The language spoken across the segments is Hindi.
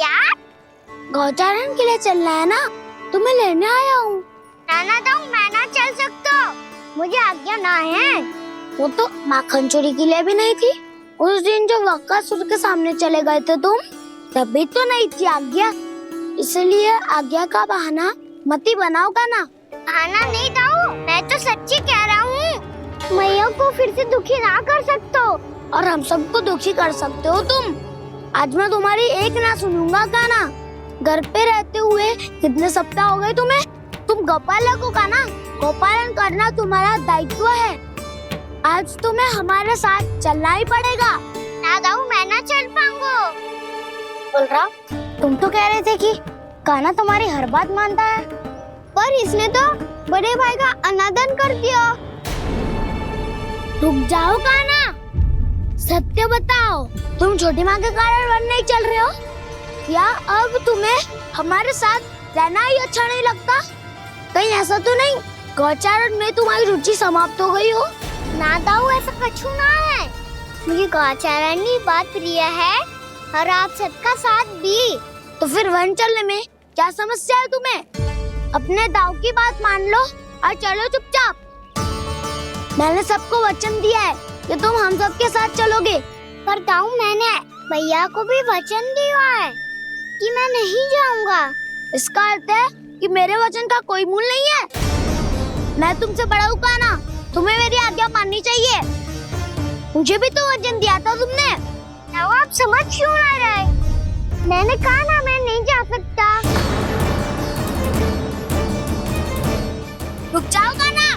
यार? गौचारण के लिए चलना है ना, तुम्हें लेने आया हूँ। नाना दाऊ मैं ना चल सकता, मुझे आज्ञा ना है। वो तो माखन चोरी के लिए भी नहीं थी। उस दिन जो वक्कासुर के सामने चले गए थे तुम, तभी तो नहीं थी आज्ञा। इसलिए आज्ञा का बहाना मत ही बनाओगा ना। बहाना नहीं दाऊ, मैं तो सच्ची कह रहा हूँ। मैया को फिर से दुखी ना कर सकते हो। और हम सबको दुखी कर सकते हो तुम। आज मैं तुम्हारी एक ना सुनूंगा का ना। घर पे रहते हुए कितने सप्ताह हो गए तुम्हें? तुम गोपालक हो का ना। गोपालन करना तुम्हारा दायित्व है। आज तुम्हें हमारे साथ चलना ही पड़ेगा। ना दाऊ मैं ना चल पाऊंगा। बलराम, तुम तो कह रहे थे कि कान्हा तुम्हारी हर बात मानता है, पर इसने तो बड़े भाई का अनादर कर दिया। रुक जाओ कान्हा, सत्य बताओ, तुम छोटी माँ के कारण वन नहीं चल रहे हो या अब तुम्हें हमारे साथ रहना ही अच्छा नहीं लगता? कहीं ऐसा तो नहीं गौचारण में तुम्हारी रुचि समाप्त हो गई हो? ना दाऊ ऐसा कछु ना है। मुझे गौचारण की बात प्रिय है और आप सबका साथ भी। तो फिर वन चलने में क्या समस्या है तुम्हें? अपने दाऊ की बात मान लो और चलो चुपचाप। मैंने सबको वचन दिया है कि तुम हम सबके साथ चलोगे। पर दाऊ मैंने भैया को भी वचन दिया है कि मैं नहीं जाऊंगा। इसका अर्थ है कि मेरे वचन का कोई मूल नहीं है। मैं तुमसे बड़ा हूँ कान्हा, तुम्हें मेरी आज्ञा माननी चाहिए। मुझे भी तो वचन दिया था तुमने। दाऊ आप समझ क्यों आ रहे? मैंने कहा ना मैं नहीं जा सकता। रुक जाओ कान्हा।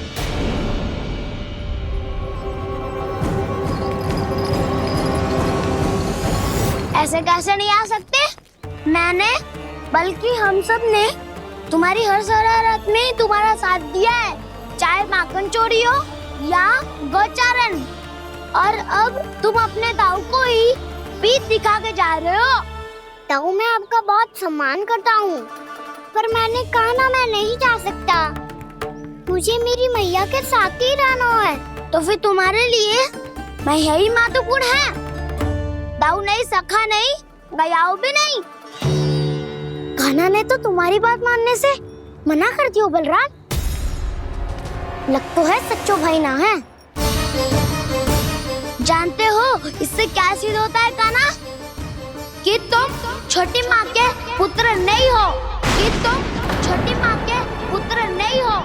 ऐसे कैसे नहीं आ सकते? मैंने बल्कि हम सब ने तुम्हारी हर शरारत में तुम्हारा साथ दिया है, चाहे माखन चोरी हो या गौचारण। और अब तुम अपने दाऊ को ही पीठ दिखा के जा रहे हो। दाऊ मैं आपका बहुत सम्मान करता हूँ, पर मैंने कहा ना मैं नहीं जा सकता। मुझे मेरी मैया के साथ ही रहना है। तो फिर तुम्हारे लिए मैं यही महत्वपूर्ण है। दाऊ नहीं, सखा नहीं, गयाऊ भी नहीं। कान्हा ने तो तुम्हारी बात मानने से मना कर दिया बलराम। लग तो है सच्चो भाई ना है। जानते हो इससे क्या सिद्ध होता है कान्हा? कि तुम छोटी माँ के पुत्र नहीं हो, कि तुम छोटी माँ के पुत्र नहीं हो।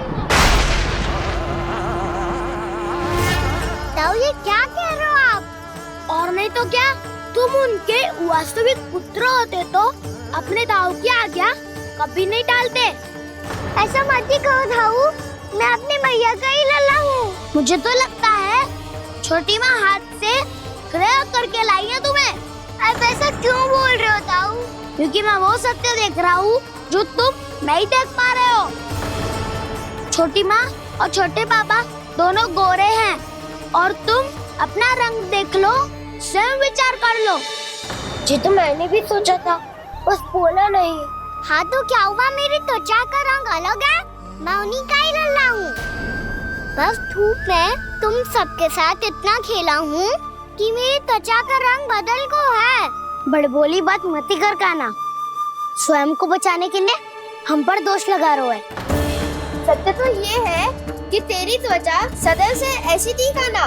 दाऊ ये क्या कह रहे हो आप? और नहीं तो क्या, तुम उनके वास्तविक पुत्र होते तो अपने दाऊ की आज्ञा कभी नहीं टालते। ऐसा मत ही कहो दाऊ, मैं अपनी मैया का ही लल्ला हूँ। मुझे तो लगता है छोटी माँ हाथ से ग्रह करके लाई है तुम्हें। आप ऐसा क्यों बोल रहे हो दाऊ? क्योंकि मैं वो सत्य देख रहा हूँ जो तुम नहीं देख पा रहे हो। छोटी माँ और छोटे पापा दोनों गोरे हैं और तुम अपना रंग देख लो, स्वयं विचार कर लो। जी तो मैंने भी सोचा था, बस बोला नहीं। हाँ तो क्या हुआ, मेरी त्वचा का रंग अलग है, मैं उन्हीं का ही लल्ला हूँ। बस धूप में तुम सबके साथ इतना खेला हूँ कि मेरी त्वचा का रंग बदल को है। बड़बोली बात मत ही कर कान्हा। स्वयं को बचाने के लिए हम पर दोष लगा रहे है। सत्य तो ये है कि तेरी त्वचा सदैव से ऐसी थी कान्हा।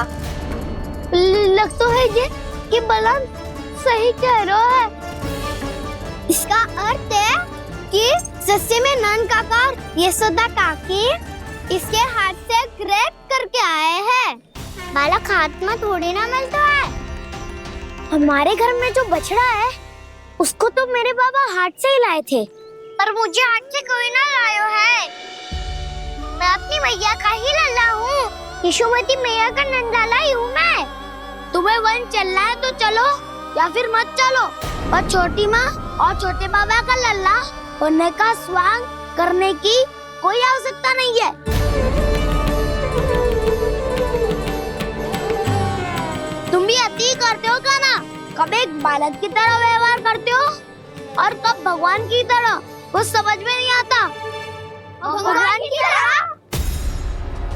लग तो है ये कि बलराम सही कह रहा है। इसका अर्थ है कि सस्ते में नन काका यशोदा काकी इसके हाथ से ग्रेप करके आए हैं। बालक हाथ में थोड़ी ना मिलता है। हमारे घर में जो बछड़ा है उसको तो मेरे बाबा हाथ से ही लाए थे। पर मुझे हाथ से कोई ना लायो है। मैं अपनी मैया का ही लल्ला हूँ। यशोमती मैया का नंदलाला ही हूँ मैं। तुम्हें वन चलना है तो चलो या फिर मत चलो, और छोटी माँ और छोटे बाबा का लल्ला होने का स्वांग करने की कोई आवश्यकता नहीं है। तुम भी अति करते हो कान्हा। कब एक बालक की तरह व्यवहार करते हो और कब भगवान की तरह, कुछ समझ में नहीं आता। भगवान की तरह?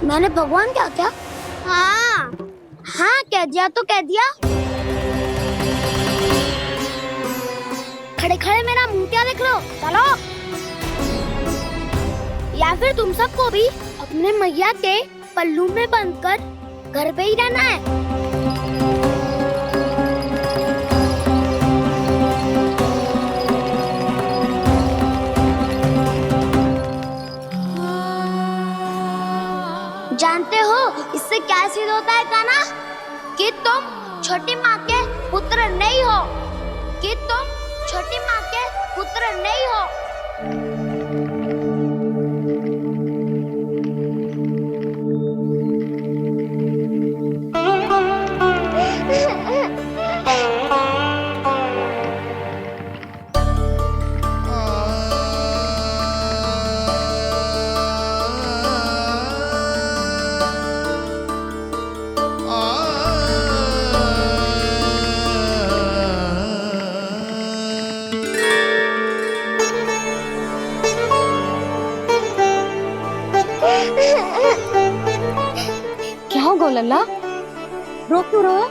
मैंने भगवान क्या क्या? हाँ हाँ कह दिया तो कह दिया। खड़े खड़े मेरा या फिर तुम सबको भी अपने मैया के पल्लू में बंधकर घर पे ही रहना है? जानते हो इससे क्या सिद्ध होता है कान्हा? कि तुम छोटी माँ के पुत्र नहीं हो, कि तुम छोटी माँ के पुत्र नहीं हो। क्या होगा लल्ला? रो क्यों रहा है?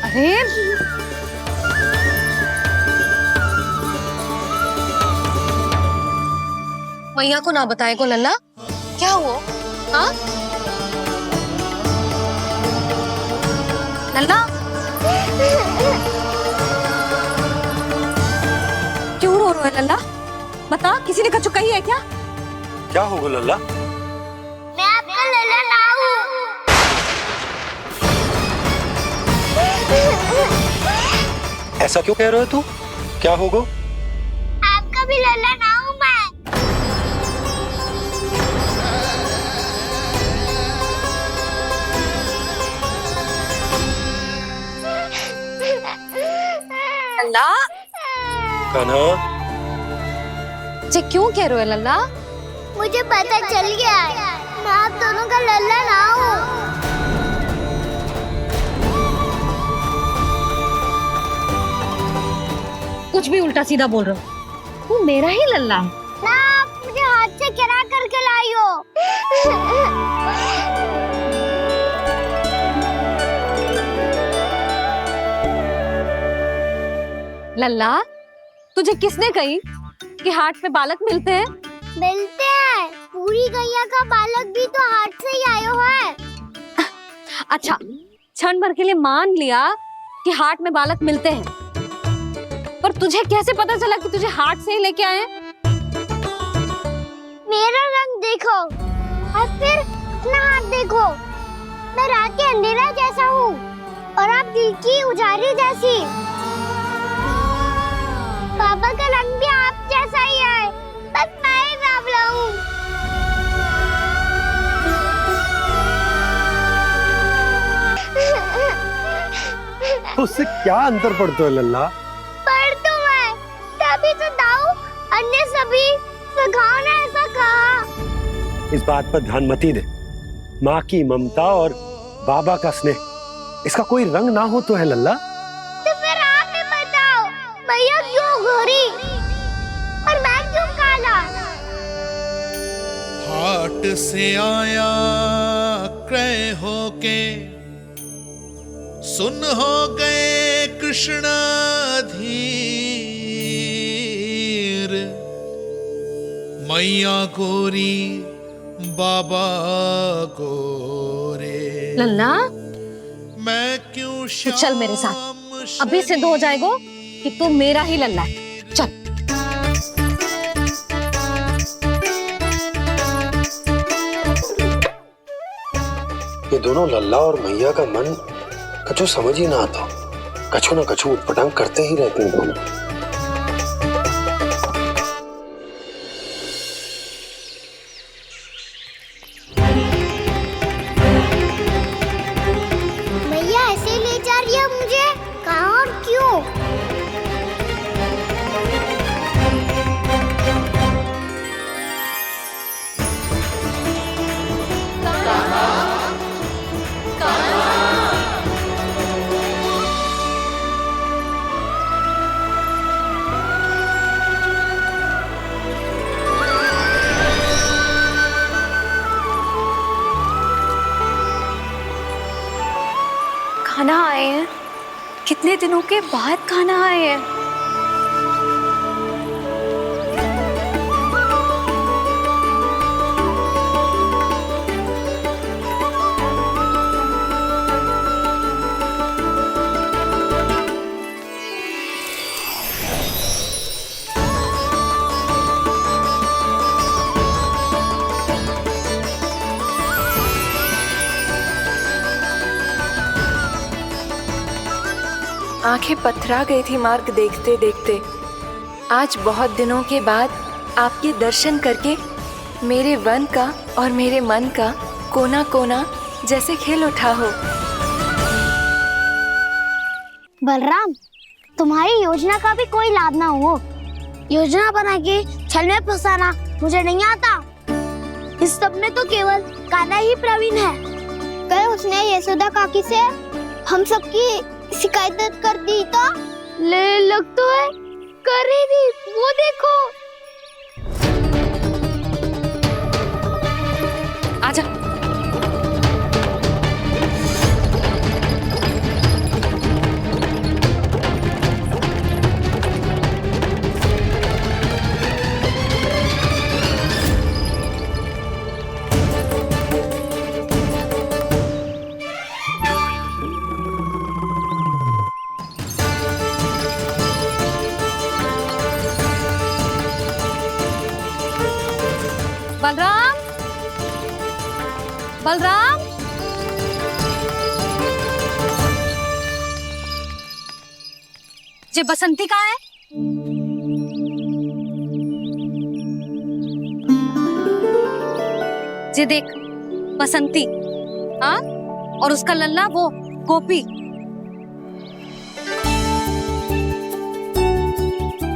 अरे मैया को ना बताए को लल्ला, क्या हुआ? हाँ लल्ला, क्यों रो रहा है लल्ला? बता, किसी ने कछु कही है क्या? क्या होगा लल्ला? मैं आपका लल्ला ना हूँ। ऐसा क्यों कह रहे हो तू? क्या होगा? आपका भी लल्ला ना हूँ मैं। लल्ला, कान्हा, ये क्यों कह रहे हो लल्ला? मुझे पता चल गया है, मैं आप दोनों का लल्ला ना हूँ। कुछ भी उल्टा सीधा बोल रहे हो, तू मेरा ही लल्ला है। ना, आप मुझे हाथ से गिरा करके लाई हो। लल्ला, तुझे किसने कही कि हाट में बालक मिलते हैं? मिलते हैं, पूरी गैया का बालक भी तो हाट से ही आयो है। अच्छा, क्षण भर के लिए मान लिया कि हाट में बालक मिलते हैं, पर तुझे कैसे पता चला कि तुझे हाट से ही लेके आए? मेरा रंग देखो और फिर अपना हाथ देखो। मैं रात के अंधेरा जैसा हूँ और आप दिल की उजाली जैसी। पापा का रंग भी आप जैसा ही है, बस मैं ही सांवला हूँ। तो उससे क्या अंतर पड़ता है लल्ला? पर तो मैं तभी तो दाऊ अन्य सभी सखाओ ने ऐसा कहा। इस बात पर ध्यान मत ही दे। माँ की ममता और बाबा का स्नेह, इसका कोई रंग ना हो तो है लल्ला? तो फिर आप ही बताओ, भैया क्यों गोरी और मैं क्यों काला? हाट से आया क्रय होके, सुन हो गए कृष्ण धीर। मैया गोरी बाबा गोरे, लल्ला, मैं क्यों तो चल मेरे साथ, अभी सिद्ध हो जाएगा कि तू मेरा ही लल्ला है। चल। ये दोनों लल्ला और मैया का मन कछु समझ ही ना आता, कछु ना कछु उटपटांग करते ही रहते हैं दोनों। भैया ऐसे ले जा रही है मुझे, कहाँ और क्यों? आए हैं, कितने दिनों के बाद खाना आए हैं। आंखें पथरा गई थी मार्ग देखते देखते। आज बहुत दिनों के बाद आपके दर्शन करके मेरे वन का और मेरे मन का कोना कोना जैसे खिल उठा हो। बलराम, तुम्हारी योजना का भी कोई लाभ ना हो। योजना बना के छल में फंसाना मुझे नहीं आता। इस सब में तो केवल कान्हा ही प्रवीण है। कल उसने यशोदा काकी से हम सबकी शिकायत कर दी तो ले लग तो है कर ही दी, वो देखो। आजा। बलराम, बलराम, ये बसंती कहाँ है? ये देख बसंती, हाँ, और उसका लल्ला वो गोपी।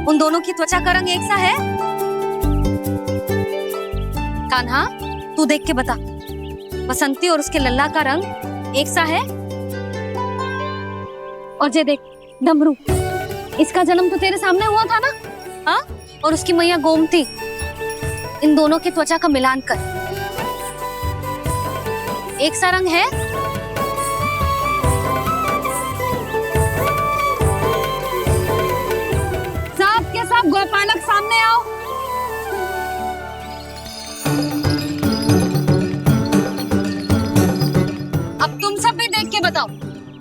उन दोनों की त्वचा का रंग एक सा है? कान्हा, तू देख के बता, बसंती और उसके लल्ला का रंग एक सा है? और ये देख डमरू, इसका जन्म तो तेरे सामने हुआ था ना? हाँ, और उसकी मैया गोमती, इन दोनों की त्वचा का मिलान कर, एक सा रंग है? सब के सब गोपालक सामने आओ। अब तुम सब भी देख के बताओ,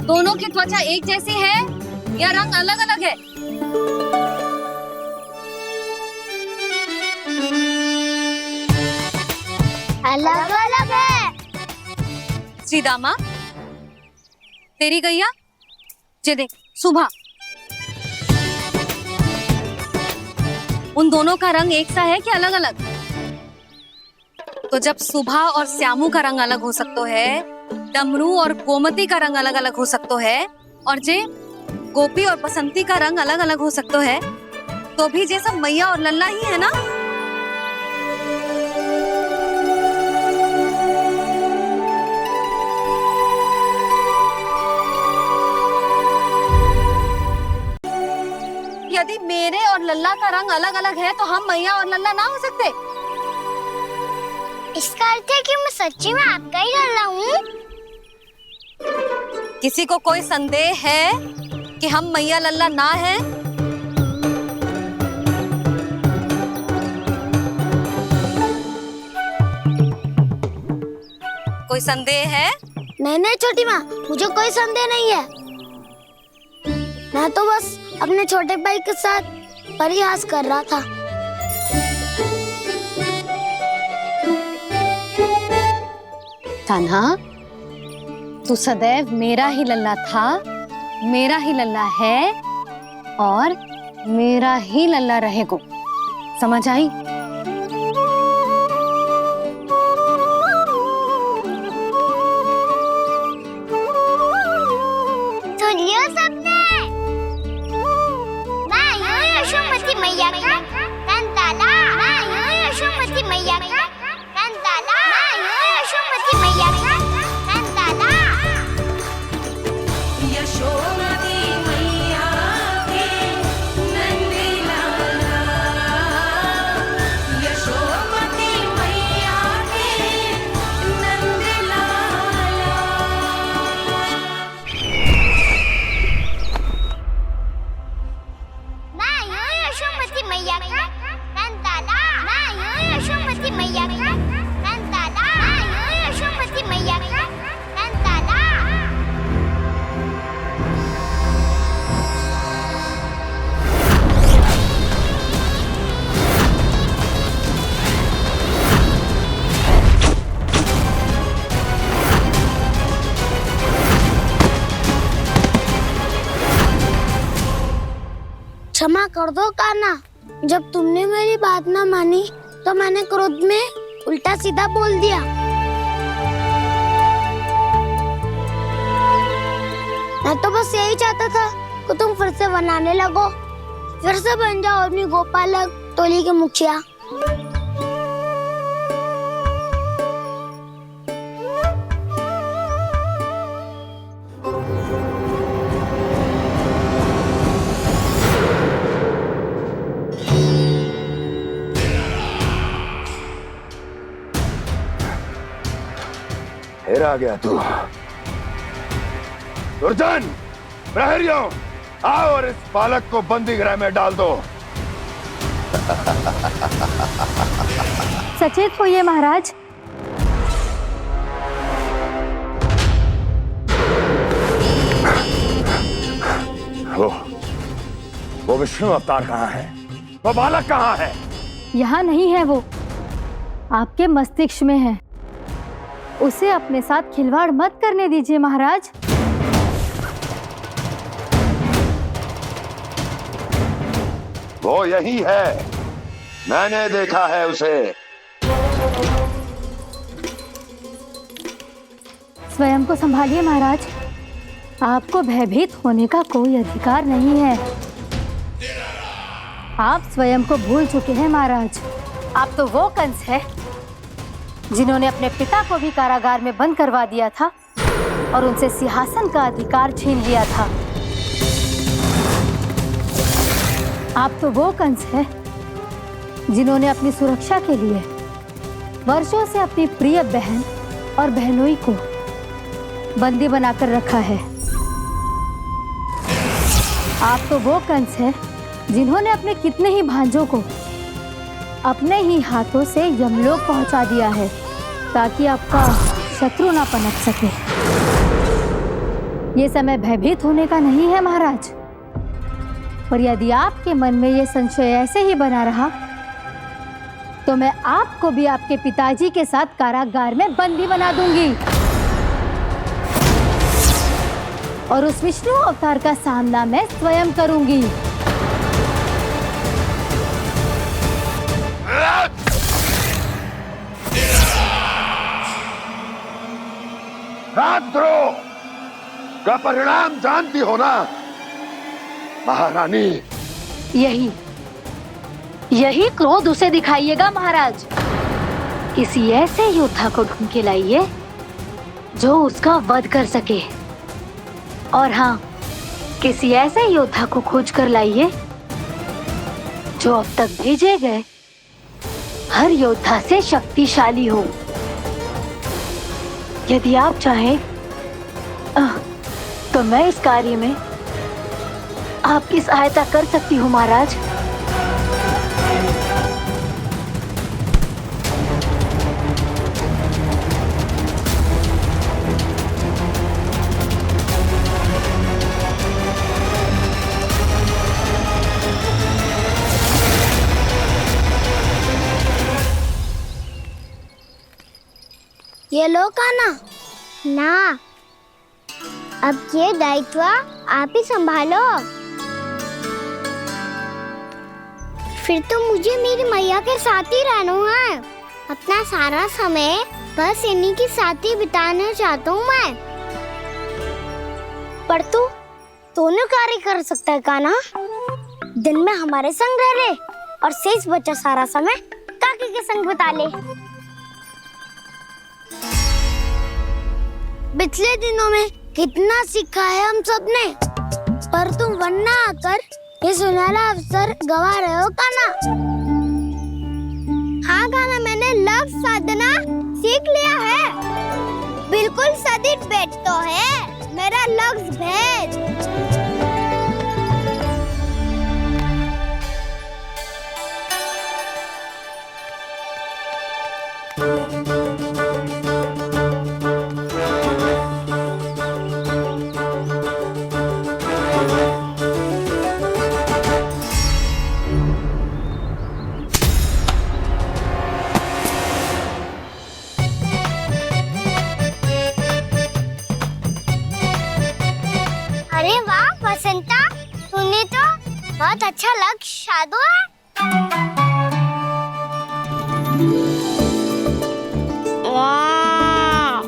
दोनों की त्वचा एक जैसी है या रंग अलग अलग है? अलग अलग है। श्रीदामा, तेरी गैया, ये देख सुभा, उन दोनों का रंग एक सा है कि अलग अलग? तो जब सुभा और श्यामू का रंग अलग हो सकता है, डमरू और गोमती का रंग अलग अलग हो सकता है, और जे गोपी और बसंती का रंग अलग अलग हो सकता है, तो भी जे सब मैया और लल्ला ही है ना? यदि मेरे और लल्ला का रंग अलग अलग है तो हम मैया और लल्ला ना हो सकते? इसका अर्थ है कि मैं सच्ची में आपका ही लल्ला हूँ। किसी को कोई संदेह है कि हम मैया लल्ला ना हैं? कोई संदेह है? नहीं नहीं छोटी माँ, मुझे कोई संदेह नहीं है। मैं तो बस अपने छोटे भाई के साथ परिहास कर रहा था। कान्हा, तू सदैव मेरा ही लल्ला था, मेरा ही लल्ला है और मेरा ही लल्ला रहेगा। समझ आई? सुन लियो सबने, मैं हूँ यशोमती मैया का कंताला, मैं हूँ यशोमती मैया का कंताला, मैं हूँ यशोमती मैया का कंताला। यशोमती मैया के नंदी लाला, यशोमती मैया के नंदी लाला। कर दो काना। जब तुमने मेरी बात ना मानी तो मैंने क्रोध में उल्टा सीधा बोल दिया। मैं तो बस यही चाहता था कि तुम फिर से बनाने लगो, फिर से बन जाओ अपनी गोपालक टोली के मुखिया। फिर आ गया तू। दुर्जन, प्रहरियों, आओ और इस बालक को बंदी गृह में डाल दो। सचेत होइए महाराज। वो विष्णु अवतार कहाँ है? वो बालक कहाँ है? यहाँ नहीं है वो, आपके मस्तिष्क में है। उसे अपने साथ खिलवाड़ मत करने दीजिए महाराज। वो यही है, मैंने देखा है उसे। स्वयं को संभालिए महाराज, आपको भयभीत होने का कोई अधिकार नहीं है। आप स्वयं को भूल चुके हैं महाराज। आप तो वो कंस है जिन्होंने अपने पिता को भी कारागार में बंद करवा दिया था और उनसे सिंहासन का अधिकार छीन लिया था। आप तो वो कंस है जिन्होंने अपनी सुरक्षा के लिए वर्षों से अपनी प्रिय बहन और बहनोई को बंदी बनाकर रखा है। आप तो वो कंस है जिन्होंने अपने कितने ही भांजों को अपने ही हाथों से यमलोक पहुंचा दिया है ताकि आपका शत्रु ना पनप सके। ये समय भयभीत होने का नहीं है महाराज, पर यदि आपके मन में ये संशय ऐसे ही बना रहा तो मैं आपको भी आपके पिताजी के साथ कारागार में बंदी बना दूंगी और उस विष्णु अवतार का सामना मैं स्वयं करूंगी। राजद्रोह का परिणाम जानती हो ना महारानी? यही क्रोध उसे दिखाइएगा महाराज। किसी ऐसे योद्धा को ढूंढ के लाइए जो उसका वध कर सके, और हाँ, किसी ऐसे योद्धा को खोज कर लाइए जो अब तक भेजे गए हर योद्धा से शक्तिशाली हो। यदि आप चाहें तो मैं इस कार्य में आपकी सहायता कर सकती हूँ महाराज। ये लो काना। ना, अब ये दायित्व आप ही संभालो। फिर तो मुझे मेरी मैया के साथ ही रहना है। अपना सारा समय बस इन्हीं के साथ ही बिताना चाहता हूँ मैं। पर तू दोनों कार्य कर सकता है काना। दिन में हमारे संग रह ले और शेष बचा सारा समय काकी के संग बिता ले। पिछले दिनों में कितना सीखा है हम सब ने, पर तुम वरना आकर ये सुनहरा अवसर गवा रहे हो काना। हाँ काना, मैंने लक्ष्य साधना सीख लिया है। बिल्कुल सदित भेद तो है मेरा लक्ष्य भेद। बहुत अच्छा लग शादो है। वाह!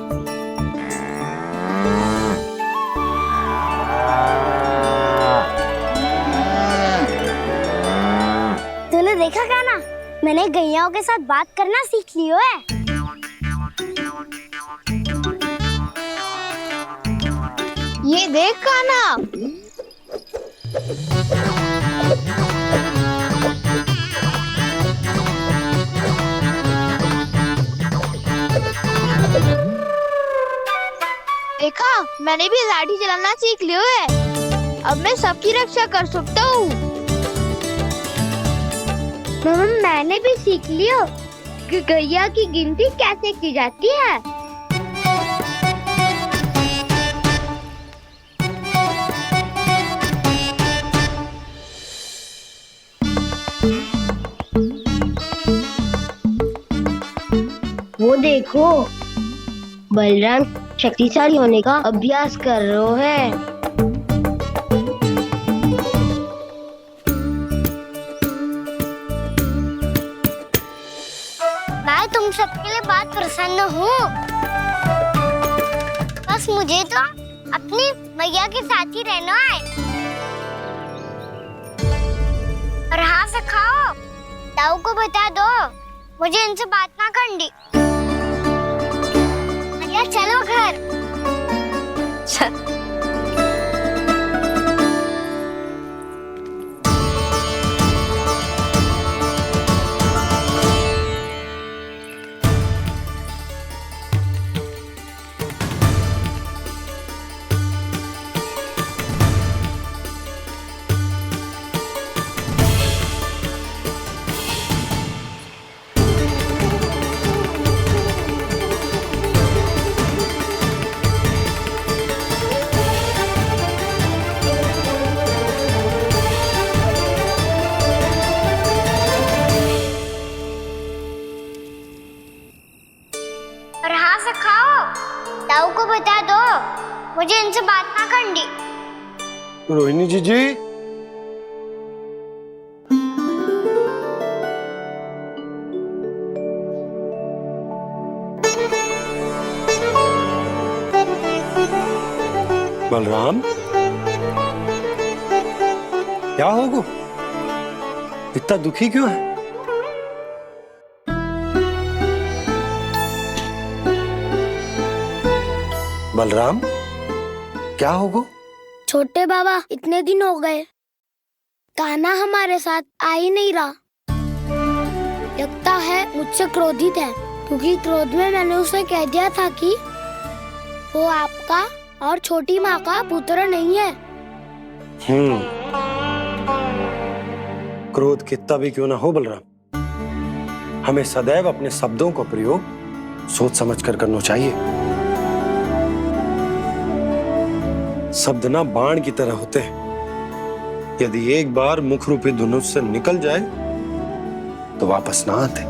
तूने देखा काना, मैंने गैयाओं के साथ बात करना सीख लियो है। ये देख काना, देखा मैंने भी लाठी चलाना सीख लियो है। अब मैं सबकी रक्षा कर सकता हूँ। मम्मा मैंने भी सीख लियो कि गैया की गिनती कैसे की जाती है। वो देखो, बलराम शक्तिशाली होने का अभ्यास कर रहे हैं। मैं तुम सबके लिए बहुत प्रसन्न हूँ। बस मुझे तो अपनी मैया के साथ ही रहना है। और हाँ से खाओ, ताऊ को बता दो मुझे इनसे बात ना करनी। मैया चलो घर। और हाँ से खाओ, ताऊ को बता दो मुझे इनसे बात ना करनी। रोहिणी जी बलराम, क्या होगा? इतना दुखी क्यों है? बलराम, क्या होगा? छोटे बाबा, इतने दिन हो गए, कान्हा हमारे साथ आ ही नहीं रहा। लगता है मुझसे क्रोधित है, क्योंकि क्रोध में मैंने उसे कह दिया था कि वो आपका और छोटी माँ का पुत्र नहीं है। क्रोध कितना भी क्यों ना हो बलराम, हमें सदैव अपने शब्दों का प्रयोग सोच समझ कर करना चाहिए। शब्द ना बाण की तरह होते हैं, यदि एक बार मुख रूपी धनुष से निकल जाए तो वापस ना आते।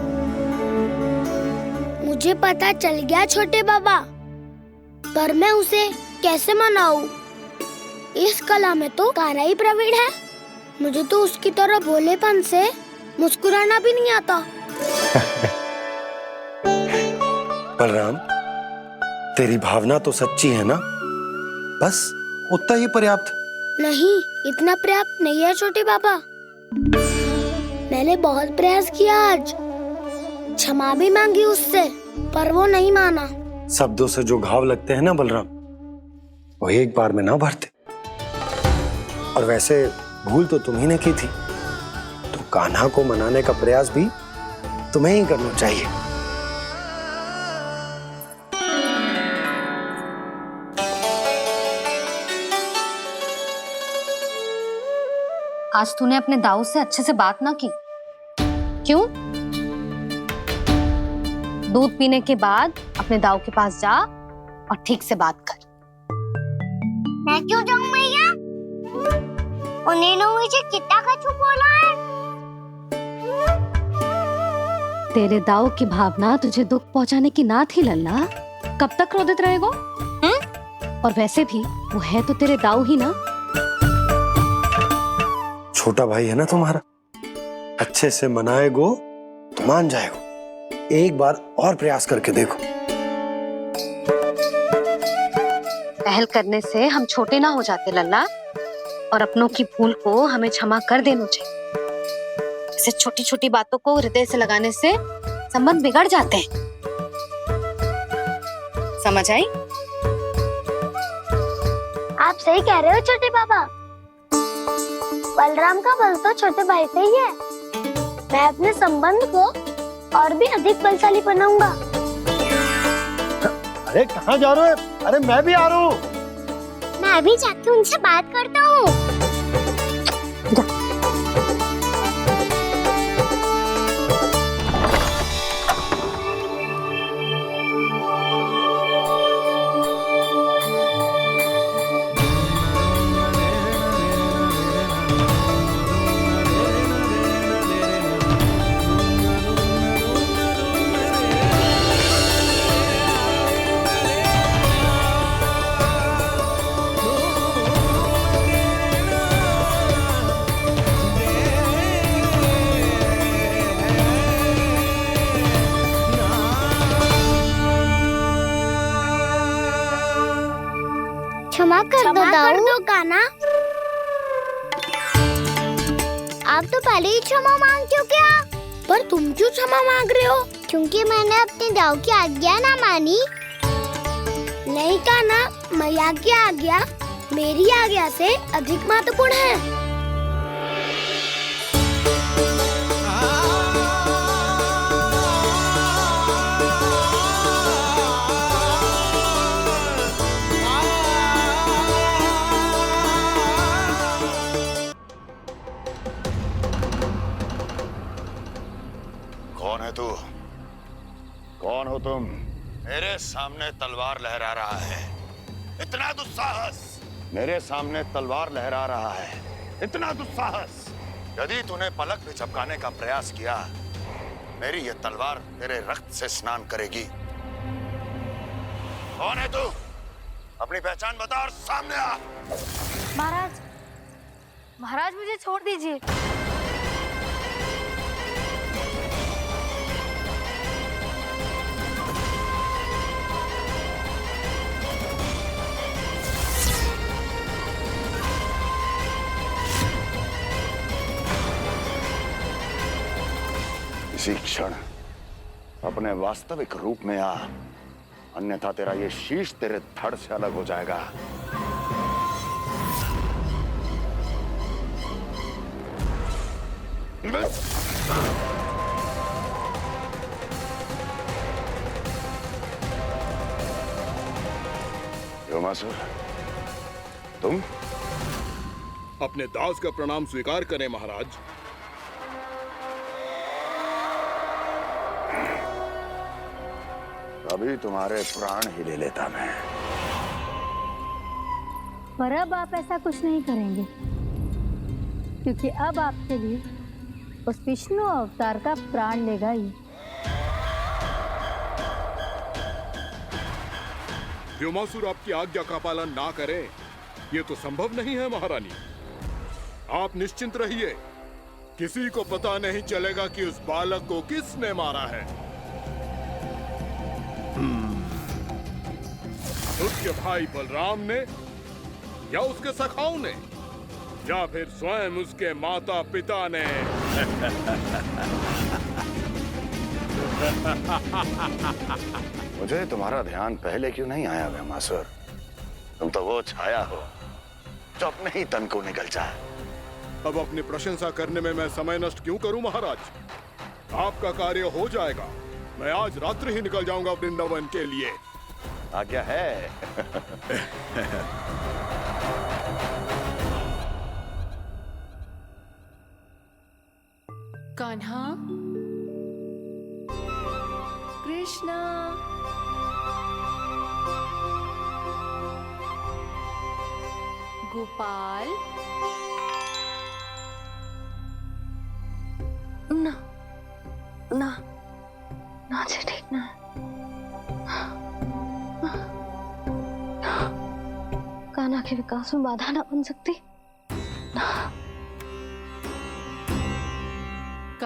मुझे पता चल गया छोटे बाबा, पर मैं उसे कैसे मनाऊं? इस कला में तो कान्हा ही प्रवीण है। मुझे तो उसकी तरह भोलेपन से मुस्कुराना भी नहीं आता। बलराम, तेरी भावना तो सच्ची है ना, बस उतना ही पर्याप्त। नहीं, इतना पर्याप्त नहीं है छोटे बाबा। मैंने बहुत प्रयास किया आज, क्षमा भी मांगी उससे, पर वो नहीं माना। शब्दों से जो घाव लगते हैं ना बलराम, वो एक बार में ना भरते। और वैसे भूल तो तुम्ही ने की थी, तो कान्हा को मनाने का प्रयास भी तुम्हें ही करना चाहिए। आज तूने अपने दाऊ से अच्छे से बात ना की, क्यों? दूध पीने के बाद अपने दाऊ के पास जा और ठीक से बात कर। मैं क्यों जाऊं मैया? उन्होंने मुझे कितना कछु बोला है। तेरे दाऊ की भावना तुझे दुख पहुंचाने की ना थी लल्ला, कब तक क्रोधित रहेगो? और वैसे भी वो है तो तेरे दाऊ ही ना। छोटा भाई है ना तुम्हारा, अच्छे से मनाएगो तो मान जाएगो। एक बार और प्रयास करके देखो। पहल करने से हम छोटे ना हो जाते लल्ला, और अपनों की भूल को हमें क्षमा कर देना चाहिए। ऐसे छोटी छोटी बातों को हृदय से लगाने से संबंध बिगड़ जाते हैं। समझ आई? आप सही कह रहे हो छोटे पापा। बलराम का बल तो छोटे भाई से ही है। मैं अपने संबंध को और भी अधिक बलशाली बनाऊंगा। अरे कहाँ जा रहे हो? अरे मैं भी आ रहा हूँ। मैं अभी जाके उनसे बात करता हूँ। क्षमा कर दो कान्हा। आप तो पहले ही क्षमा मांग चुके हो। पर तुम क्यों क्षमा मांग रहे हो? क्योंकि मैंने अपने दाऊ की आज्ञा ना मानी। नहीं कान्हा, मैया की आज्ञा मेरी आज्ञा से अधिक महत्वपूर्ण है। कौन है तू? कौन हो तुम? मेरे सामने तलवार लहरा रहा है। इतना दुस्साहस! मेरे सामने तलवार लहरा रहा है। इतना दुस्साहस! यदि तूने पलक भी झपकाने का प्रयास किया, मेरी ये तलवार तेरे रक्त से स्नान करेगी। कौन है तू? अपनी पहचान बता और सामने आ। महाराज, महाराज मुझे छोड़ दीजिए। इसी क्षण अपने वास्तविक रूप में आ, अन्यथा तेरा ये शीश तेरे धड़ से अलग हो जाएगा। योमासुर, तुम? अपने दास का प्रणाम स्वीकार करें महाराज। अभी तुम्हारे प्राण ही ले लेता मैं। पर अब आप ऐसा कुछ नहीं करेंगे, क्योंकि अब आपके लिए उस विष्णु अवतार का प्राण लेगा ही। व्योमासुर आपकी आज्ञा का पालन ना करें, ये तो संभव नहीं है महारानी। आप निश्चिंत रहिए, किसी को पता नहीं चलेगा कि उस बालक को किसने मारा है। उसके भाई बलराम ने, या उसके सखाओं ने, या फिर स्वयं उसके माता पिता ने। मुझे तुम्हारा ध्यान पहले क्यों नहीं आया व्योमासुर? तुम तो वो छाया हो जो अपने ही तन को निगल जाए। अब अपनी प्रशंसा करने में मैं समय नष्ट क्यों करूं महाराज? आपका कार्य हो जाएगा। मैं आज रात्रि ही निकल जाऊंगा वृंदावन के लिए। आज्ञा है। कान्हा, कृष्णा, गोपाल। ना ना ना जी, ठीक ना। कान्हा के विकास में बाधा ना बन सकती।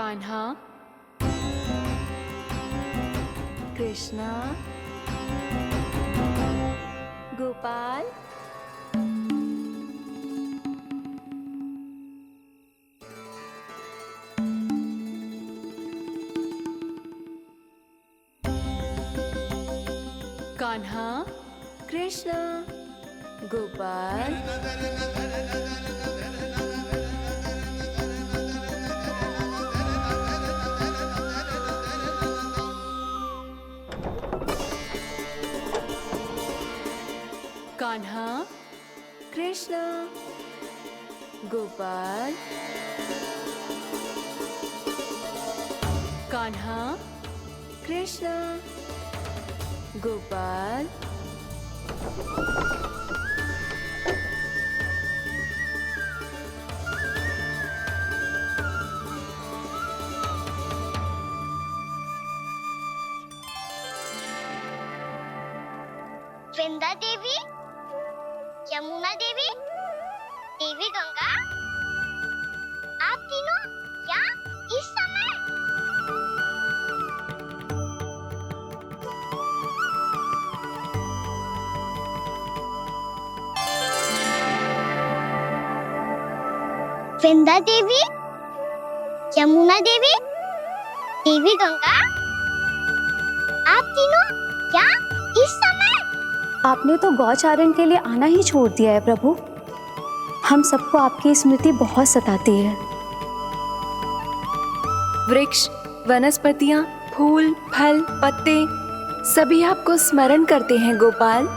कान्हा, कृष्णा, गोपाल, कान्हा, कृष्णा, गोपाल, कान्हा, कृष्णा, गोपाल, कान्हा, कृष्णा, गोपाल, वृंदा देवी, यमुना देवी, देवी गंगा, आप तीनों यहाँ इस समय? वृंदा देवी, यमुना देवी, देवी गंगा, आप तीनों यहाँ इस समय? आपने तो गौचारण के लिए आना ही छोड़ दिया है प्रभु। हम सबको आपकी स्मृति बहुत सताती है। वृक्ष, वनस्पतियां, फूल, फल, पत्ते सभी आपको स्मरण करते हैं गोपाल।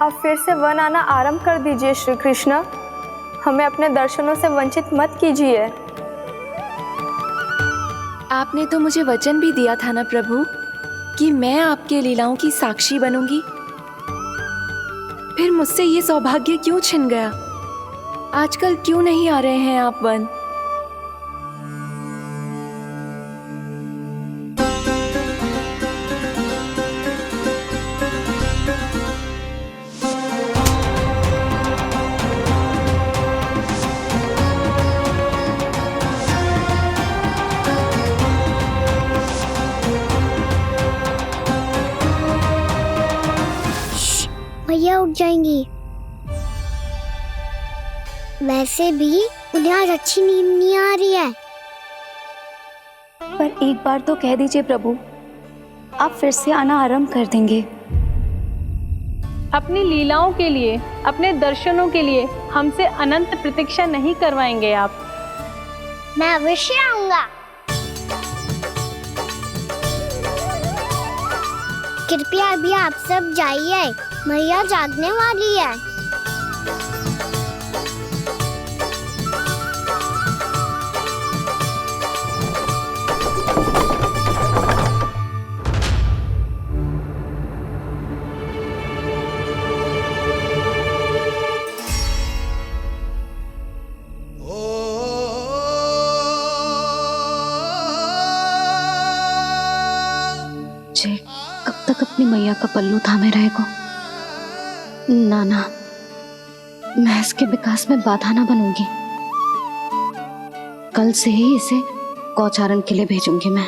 अब फिर से वन आना आरंभ कर दीजिए श्री कृष्ण। हमें अपने दर्शनों से वंचित मत कीजिए। आपने तो मुझे वचन भी दिया था ना प्रभु कि मैं आपके लीलाओं की साक्षी बनूंगी। फिर मुझसे ये सौभाग्य क्यों छिन गया? आजकल क्यों नहीं आ रहे हैं आप वन? भैया उठ जाएंगी। वैसे भी उन्हें आज अच्छी नींद नहीं आ रही है। पर एक बार तो कह दीजिए प्रभु, आप फिर से आना आरंभ कर देंगे। अपनी लीलाओं के लिए, अपने दर्शनों के लिए हमसे अनंत प्रतीक्षा नहीं करवाएंगे आप? मैं अवश्य आऊंगा। कृपया अभी आप सब जाइए, मैया जागने वाली है। जे कब तक अपनी मैया का पल्लू थामे रहेगा? ना, मैं इसके विकास में बाधा ना बनूंगी। कल से ही इसे गौचारण के लिए भेजूंगी मैं।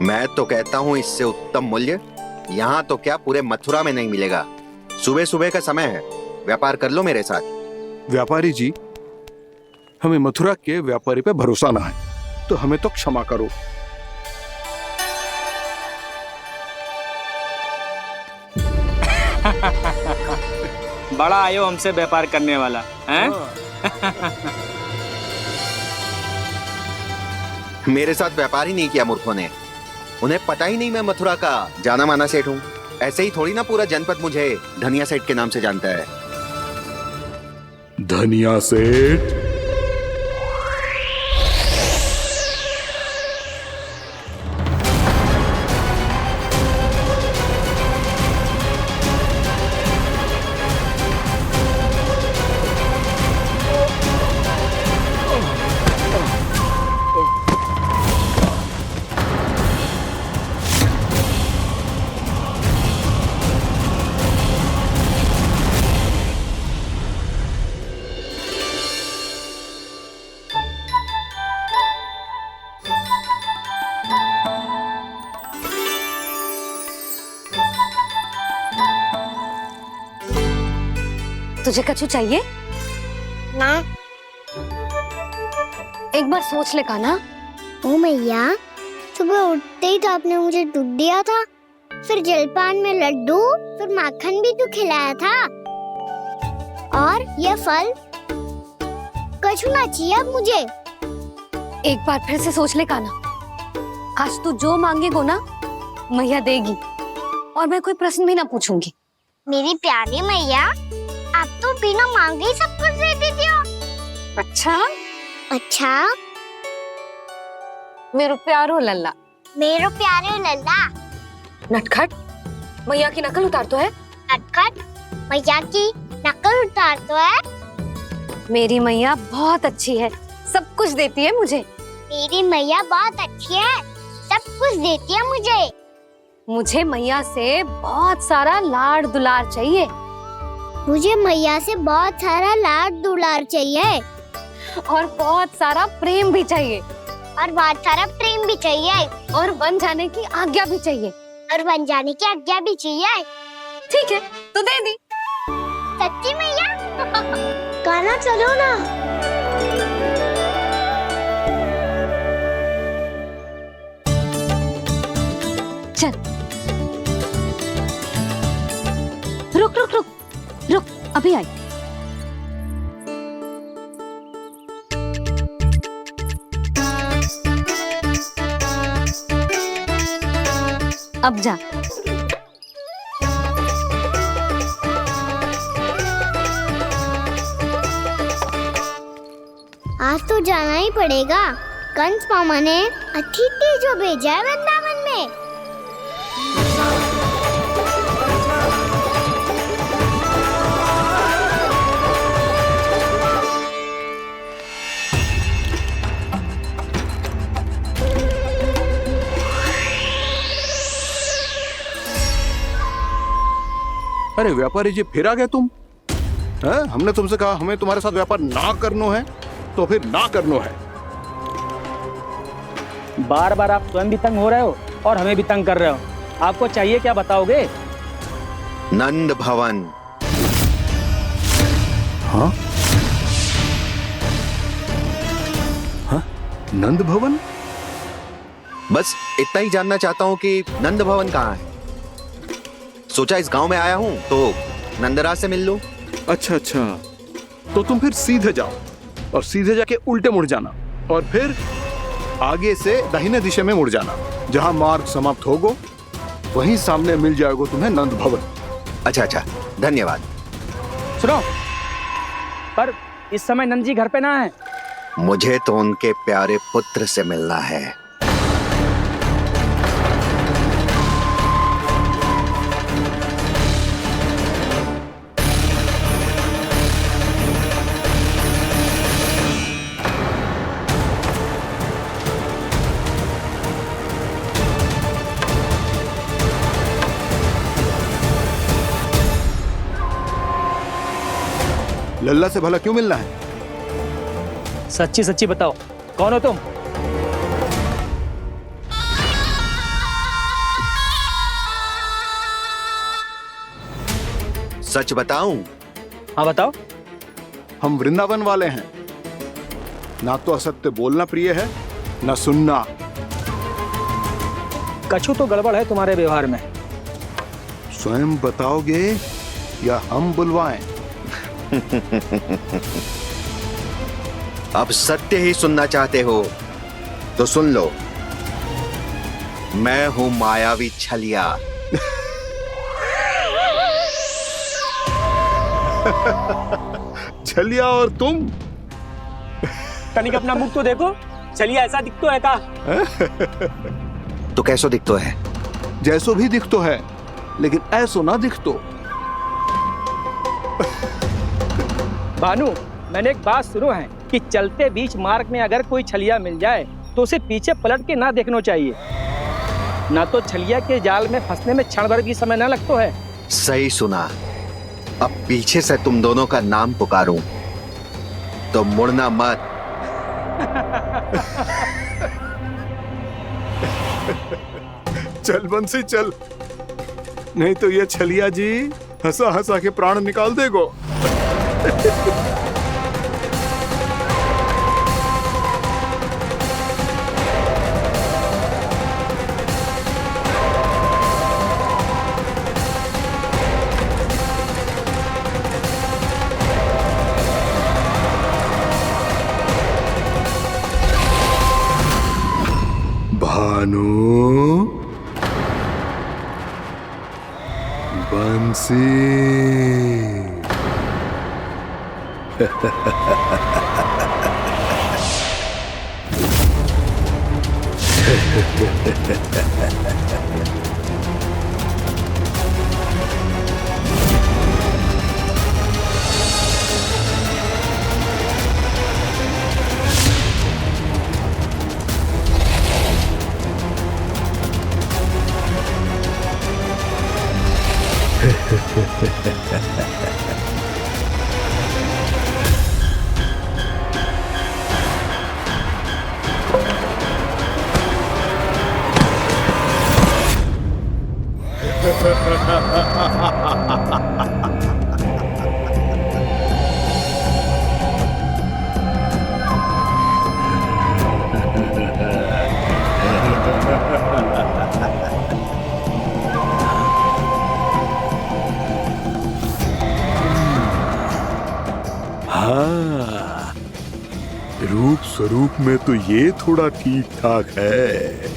मैं तो कहता हूँ इससे उत्तम मूल्य यहाँ तो क्या पूरे मथुरा में नहीं मिलेगा। सुबह सुबह का समय है, व्यापार कर लो मेरे साथ। व्यापारी जी, हमें मथुरा के व्यापारी पे भरोसा ना है, तो हमें तो क्षमा करो। बड़ा आयो हमसे व्यापार करने वाला हैं? मेरे साथ व्यापार ही नहीं किया मूर्खों ने। उन्हें पता ही नहीं मैं मथुरा का जाना माना सेठ हूँ। ऐसे ही थोड़ी ना पूरा जनपद मुझे धनिया सेठ के नाम से जानता है। धनिया सेठ? तुझे कछु चाहिए? ना। एक बार सोच ले कान्हा। ओ मैया, सुबह उठते ही तो आपने मुझे दूध दिया था, फिर जलपान में लड्डू, फिर माखन भी तो खिलाया था। और ये फल कछु ना चाहिए अब मुझे। एक बार फिर से सोच ले कान्हा। आज तू जो मांगेगो ना मैया देगी, और मैं कोई प्रश्न भी ना पूछूंगी। मेरी प्यारी मैया, आप तो बिना मांगे ही सब कुछ दे देती हो। अच्छा अच्छा, मेरो प्यारो लल्ला। मेरो प्यारे लल्ला। नटखट, मैया की नकल उतार तो है। नटखट, मैया की नकल उतार तो है। मेरी मैया बहुत अच्छी है, सब कुछ देती है मुझे। मेरी मैया बहुत अच्छी है, सब कुछ देती है मुझे। मुझे मैया से बहुत सारा लाड़ दुलार चाहिए। मुझे मैया से बहुत सारा लाड़ दुलार चाहिए। और बहुत सारा प्रेम भी चाहिए। और बहुत सारा प्रेम भी चाहिए। और बन जाने की आज्ञा भी चाहिए। और बन जाने की आज्ञा भी चाहिए। ठीक है, तो दे दी। सच्ची मैया? कान्हा चलो ना। चल। रुक रुक रुक रुक, अभी आई। अब जा। आज तो जाना ही पड़ेगा। कंस मामा ने अतिथि जो भेजा है वृंदावन में। अरे व्यापारी जी, फिर आ गए तुम? हैं? हमने तुमसे कहा हमें तुम्हारे साथ व्यापार ना करनो है, तो फिर ना करनो है। बार बार आप स्वयं भी तंग हो रहे हो और हमें भी तंग कर रहे हो। आपको चाहिए क्या बताओगे? नंद भवन। हाँ? हाँ? नंद भवन? बस इतना ही जानना चाहता हूँ कि नंद भवन कहाँ है। सोचा इस गांव में आया हूँ तो नंदराज से मिल लूं। अच्छा अच्छा, तो तुम फिर सीधे जाओ और सीधे जाके उल्टे मुड़ जाना, और फिर आगे से दाहिने दिशा में मुड़ जाना। जहाँ मार्ग समाप्त होगो वहीं सामने मिल जाएगा तुम्हें नंद भवन। अच्छा अच्छा, धन्यवाद। सुनो, पर इस समय नंद जी घर पे ना है। मुझे तो उनके प्यारे पुत्र से मिलना है। लल्ला से भला क्यों मिलना है? सच्ची सच्ची बताओ, कौन हो तुम? सच बताऊं? हाँ बताओ। हम वृंदावन वाले हैं। ना तो असत्य बोलना प्रिय है, ना सुनना। कछु तो गड़बड़ है तुम्हारे व्यवहार में। स्वयं बताओगे या हम बुलवाएं? अब सत्य ही सुनना चाहते हो तो सुन लो। मैं हूं मायावी छलिया। छलिया और तुम? तनिक अपना मुख तो देखो, छलिया ऐसा दिखतो है का? तो कैसो दिखतो है? जैसो भी दिखतो है, लेकिन ऐसो ना दिखतो। भानु, मैंने एक बात सुनो है कि चलते बीच मार्ग में अगर कोई छलिया मिल जाए तो उसे पीछे पलट के ना देखना चाहिए, ना तो छलिया के जाल में फंसने में क्षण भर भी समय ना लगतो है। सही सुना। अब पीछे से तुम दोनों का नाम पुकारूं तो मुड़ना मत। चल बंसी चल, नहीं तो ये छलिया जी हंसा हंसा के प्राण निकाल देगो। भानु, बंसी। हाँ, रूप स्वरूप में तो ये थोड़ा ठीक ठाक है।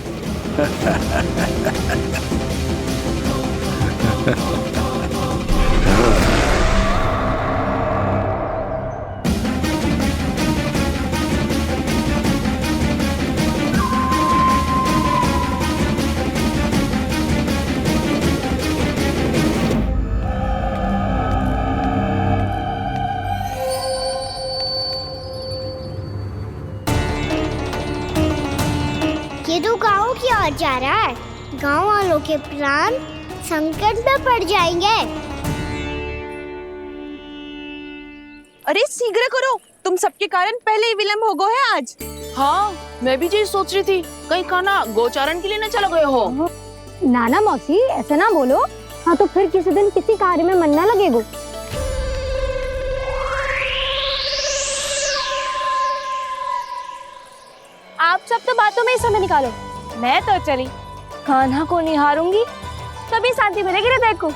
ये तो गाँव की ओर जा रहा है। गाँव वालों के प्राण संकट में पड़ जाएंगे। अरे शीघ्र करो, तुम सबके कारण पहले ही विलंब हो गए है आज। हाँ, मैं भी यही सोच रही थी, कहीं खाना गोचारण के लिए न चला गए हो। नाना मौसी ऐसे ना बोलो। हाँ तो फिर किसी दिन किसी कार्य में मन ना लगेगा। आप सब तो बातों में ही समय निकालो। मैं तो चली कान्हा को निहारूंगी, तभी शांति मिलेगी हृदय को।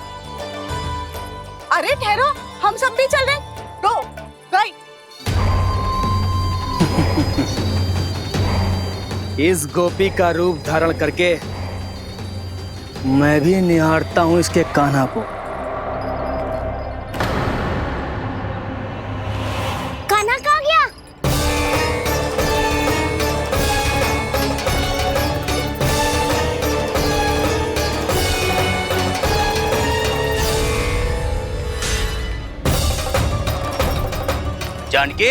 अरे ठहरो, हम सब भी चल रहे हैं। रो, गई। इस गोपी का रूप धारण करके मैं भी निहारता हूँ इसके कान्हा को। कान्हा कहाँ गया? जानकी,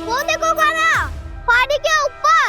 वो देखो कान्हा, पहाड़ी के ऊपर।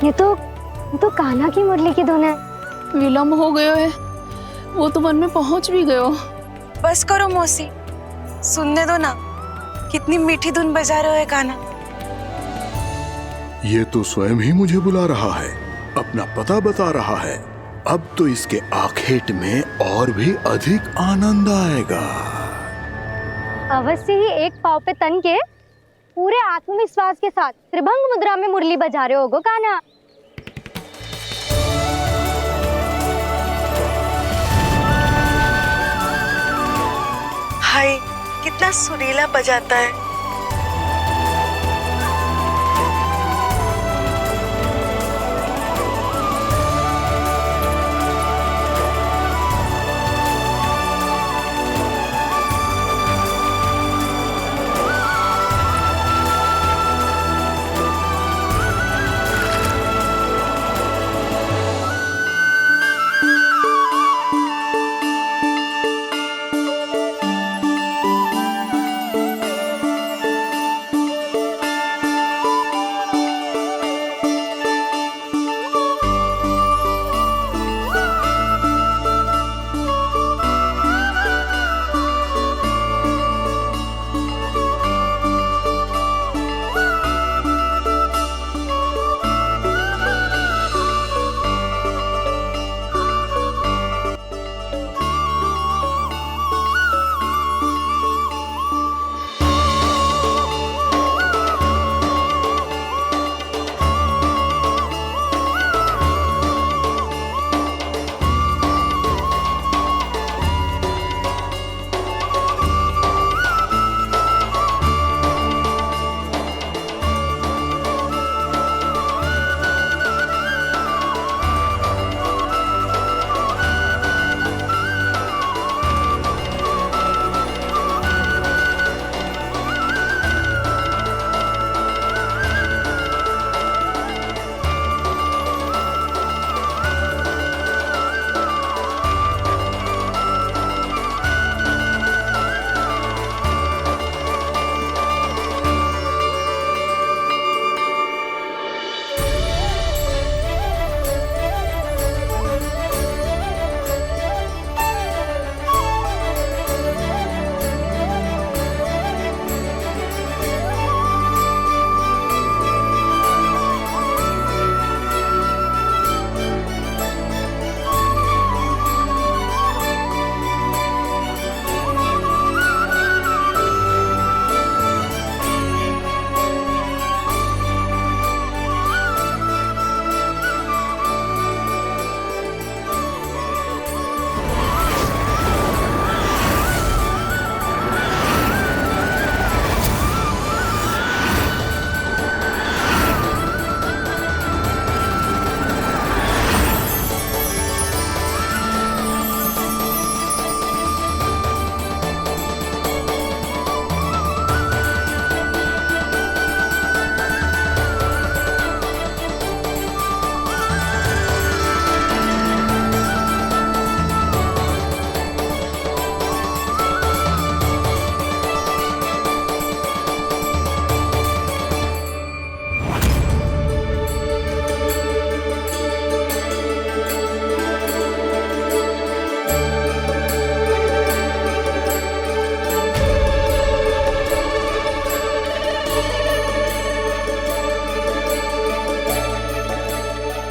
ये तो कान्हा की मुरली की धुन है। विलम्ब हो गयो है, वो तो वन में पहुंच भी गयो। बस करो मौसी, सुनने दो ना, कितनी मीठी धुन बजा रहे हो कान्हा। ये तो स्वयं ही मुझे बुला रहा है, अपना पता बता रहा है। अब तो इसके आखेट में और भी अधिक आनंद आएगा। अवश्य ही एक पाँव पे तन के पूरे आत्मविश्वास के साथ त्रिभंग मुद्रा में मुरली बजा रहे होगो कान्हा। हाय, कितना सुरीला बजाता है।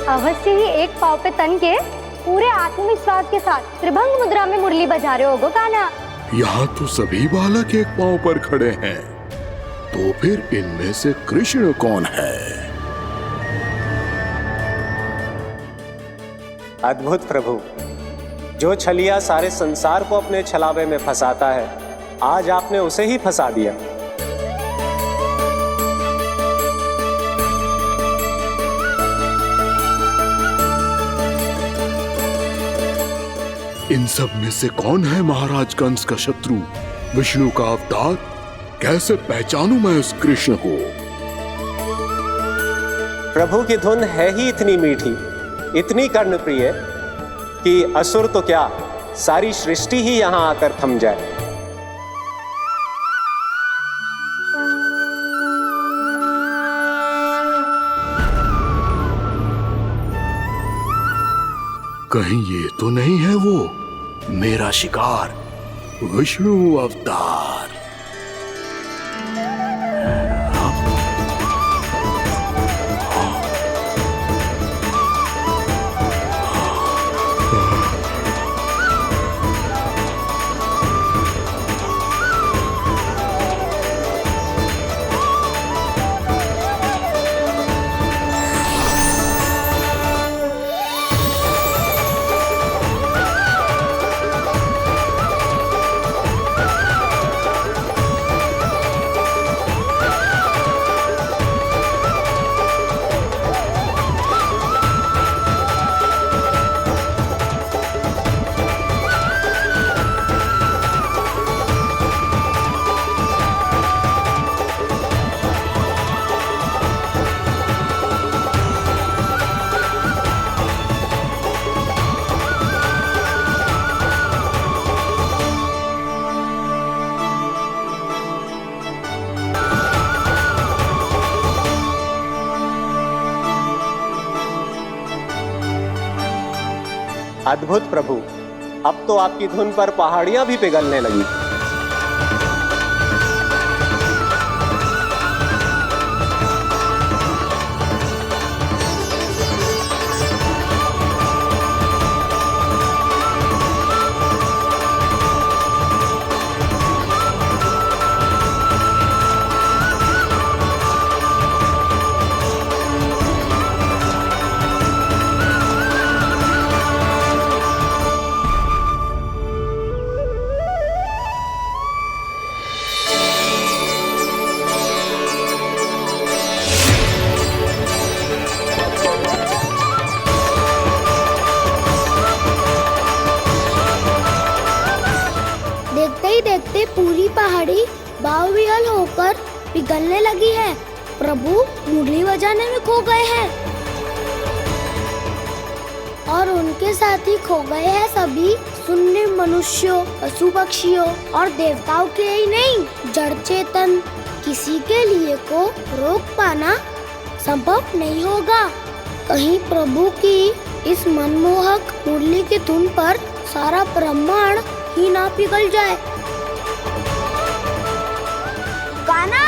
अवश्य ही एक पाँव पे तन के पूरे आत्मविश्वास के साथ त्रिभंग मुद्रा में मुरली बजा रहे होगो कान्हा। यहाँ तो सभी बालक एक पांव पर खड़े हैं, तो फिर इनमें से कृष्ण कौन है? अद्भुत प्रभु, जो छलिया सारे संसार को अपने छलावे में फंसाता है, आज आपने उसे ही फंसा दिया। इन सब में से कौन है महाराज कंस का शत्रु, विष्णु का अवतार? कैसे पहचानूं मैं उस कृष्ण को? प्रभु की धुन है ही इतनी मीठी, इतनी कर्णप्रिय कि असुर तो क्या, सारी सृष्टि ही यहां आकर थम जाए। कहीं ये तो नहीं है वो मेरा शिकार विष्णु अवतार? अद्भुत प्रभु, अब तो आपकी धुन पर पहाड़ियां भी पिघलने लगी। देखते ही देखते पूरी पहाड़ी बाहुविहल होकर पिघलने लगी है। प्रभु मुरली बजाने में खो गए हैं और उनके साथ ही खो गए हैं सभी सुनने मनुष्यों, पशु पक्षियों और देवताओं के ही नहीं, जड़ चेतन किसी के लिए को रोक पाना संभव नहीं होगा। कहीं प्रभु की इस मनमोहक मुरली की धुन पर सारा ब्रह्मांड ही ना पिघल जाए। गाना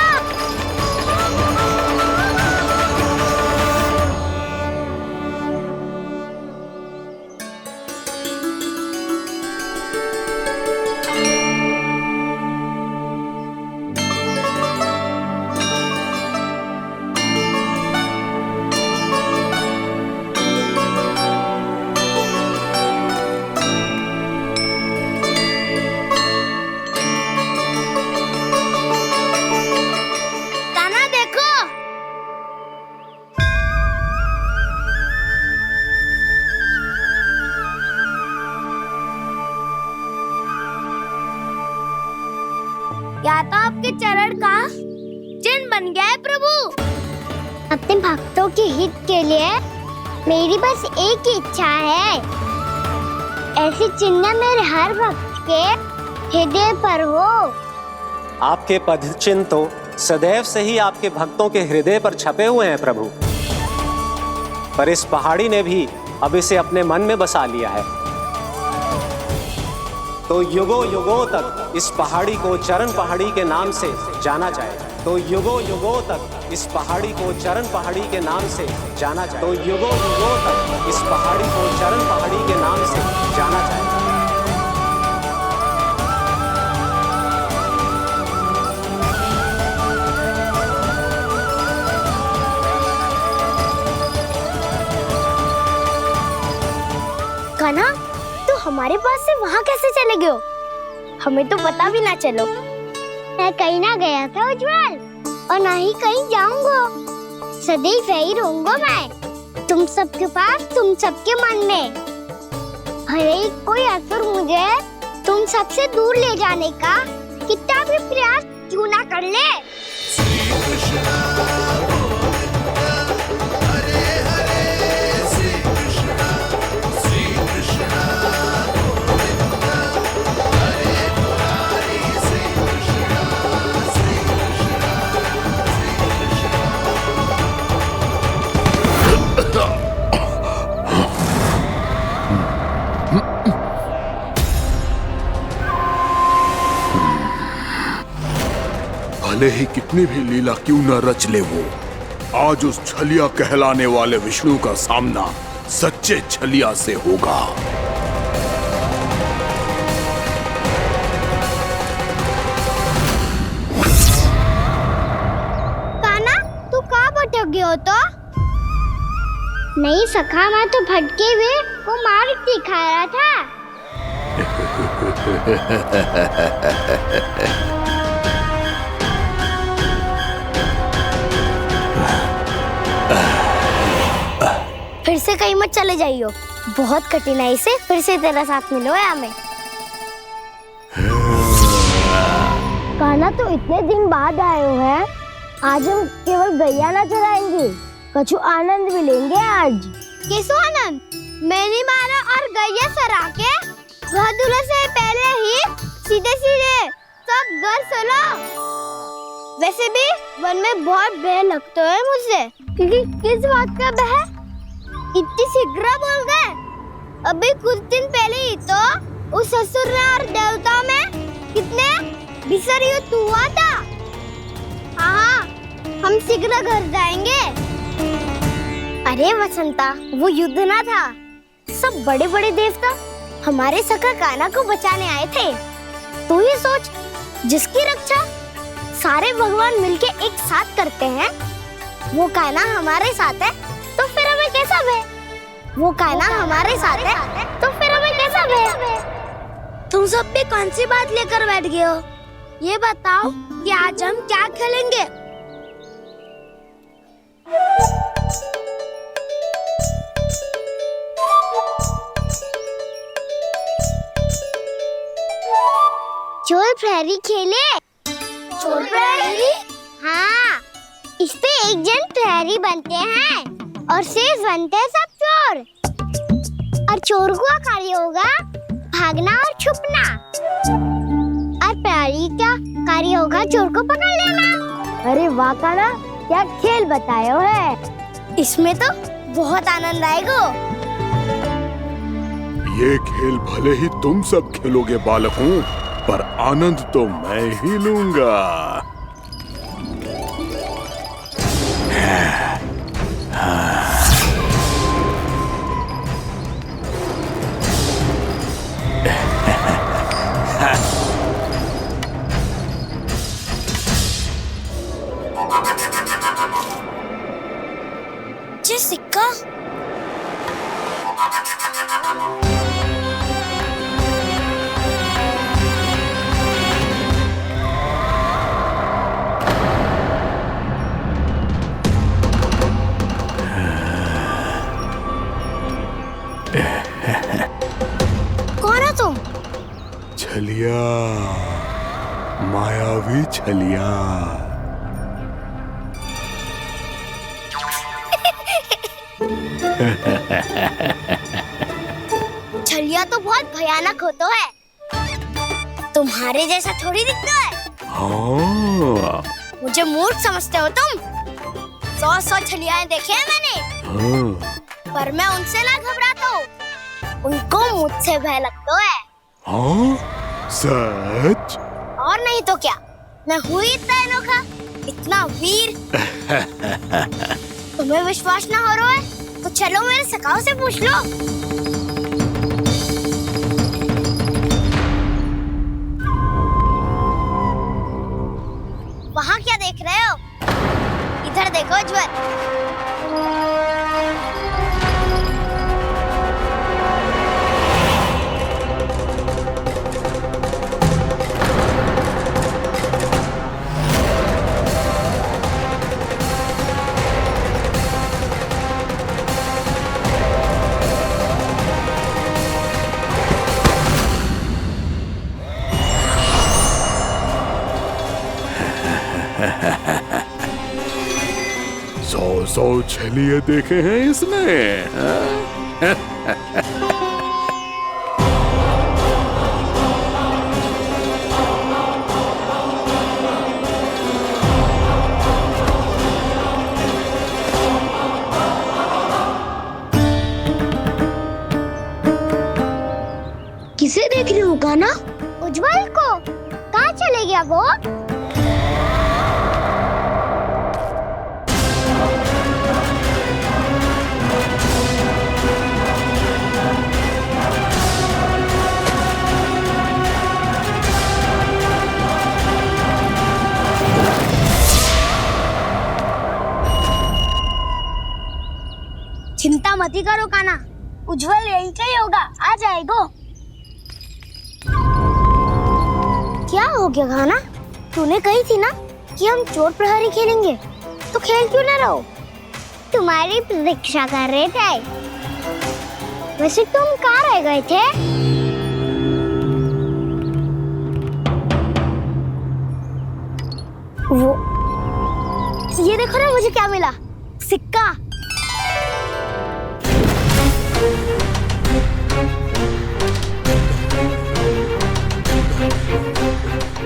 या तो आपके चरण का चिन्ह बन गया है प्रभु। अपने भक्तों के हित के लिए मेरी बस एक ही इच्छा है, ऐसी चिन्ह मेरे हर भक्त के हृदय पर हो। आपके पद चिन्ह तो सदैव से ही आपके भक्तों के हृदय पर छपे हुए हैं प्रभु, पर इस पहाड़ी ने भी अब इसे अपने मन में बसा लिया है। तो युगों युगों तक इस पहाड़ी को चरण पहाड़ी के नाम से जाना जाए। तो युगों युगों तक इस पहाड़ी को चरण पहाड़ी के नाम से जाना जाए। तो युगों युगों तक इस पहाड़ी को चरण पहाड़ी के नाम से जाना जाए। कान्हा, तो हमारे पास से वहाँ कैसे चले गए हो? हमें तो पता भी ना चलो। मैं कहीं ना गया था उज्जवल, और ना ही कहीं जाऊंगा। सदैव यही रहूंगा मैं, तुम सबके पास, तुम सबके मन में। भले ही कोई असुर मुझे तुम सबसे दूर ले जाने का कितना भी प्रयास क्यों ना कर ले। भले ही कितनी भी लीला क्यों न रच ले वो, आज उस छलिया कहलाने वाले विष्णु का सामना सच्चे छलिया से होगा। काना, तू कहाँ भटक गया हो तो? नहीं सखा, मैं तो भटके हुए को मार्ग दिखा रहा था। फिर से कहीं मत चले जाइयो, बहुत कठिनाई से फिर से तेरा साथ मिलो है हमें। कान्हा, तो इतने दिन बाद आए हो हैं, आज हम केवल गैया ना चराएंगे, कछु आनंद भी लेंगे आज। कैसो आनंद? मैंने मारा और गैया सरा के वह दूल्हे से पहले ही सीधे सीधे सब घर चलो। वैसे भी वन में बहुत भय लगता है मुझसे। क्योंकि किस बात का भय? इतनी शीघ्र बोल गए। अभी कुछ दिन पहले ही तो उस ससुर और देवता में कितने भीषण युद्ध हुआ था। हाँ, हम शीघ्र घर जाएंगे। अरे वसंता, वो युद्ध ना था, सब बड़े बड़े देवता हमारे सखा कान्हा को बचाने आए थे। तू ही सोच, जिसकी रक्षा सारे भगवान मिलके एक साथ करते हैं, वो कान्हा हमारे साथ है, तो फिर हमें कैसा भय? वो कान्हा हमारे साथ है, तो फिर हमें कैसा भय? तुम सब भी कौन सी बात लेकर बैठ गए हो? ये बताओ कि आज हम क्या खेलेंगे? चोर प्रहरी खेले। चोर प्रहरी? हाँ, इस पे एक जन प्रहरी बनते हैं और शेष बनते हैं सब चोर। और चोर का कार्य होगा भागना और छुपना, और प्रहरी का कार्य होगा चोर को पकड़ लेना। अरे वाह कान्हा, क्या खेल बताए हो है। इसमें तो बहुत आनंद आएगा। ये खेल भले ही तुम सब खेलोगे बालकों, पर आनंद तो मैं ही लूंगा। ये सिक्का कौन हो तुम? छलिया, मायावी छलिया। छलिया तो बहुत भयानक होता है, तुम्हारे जैसा थोड़ी दिखता है। हाँ। मुझे मूर्ख समझते हो तुम? 100 छलियाएं देखे हैं मैंने। हाँ। पर मैं उनसे ना घबराता हूँ, उनको मुझसे भय लगता है। हाँ? सच? और नहीं तो क्या, मैं हूँ इतना अनोखा, इतना वीर। तुम्हें विश्वास ना हो रहा है तो चलो मेरे सखाओं से पूछ लो। वहाँ क्या देख रहे हो? इधर देखो ज्वर। सौ छलिए देखे हैं इसने। किसे देख रही हो कान्हा? उज्जवल को। कहाँ चले गया वो? चिंता मत ही करो काना, उज्जवल यही का ही होगा, आ जाएगा। क्या हो गया खाना? तूने कही थी ना कि हम चोर प्रहरी खेलेंगे, तो खेल क्यों ना रहो? तुम्हारी प्रतीक्षा कर रहे थे। वैसे तुम कहाँ रह गए थे? वो ये देखो ना, मुझे क्या मिला, सिक्का।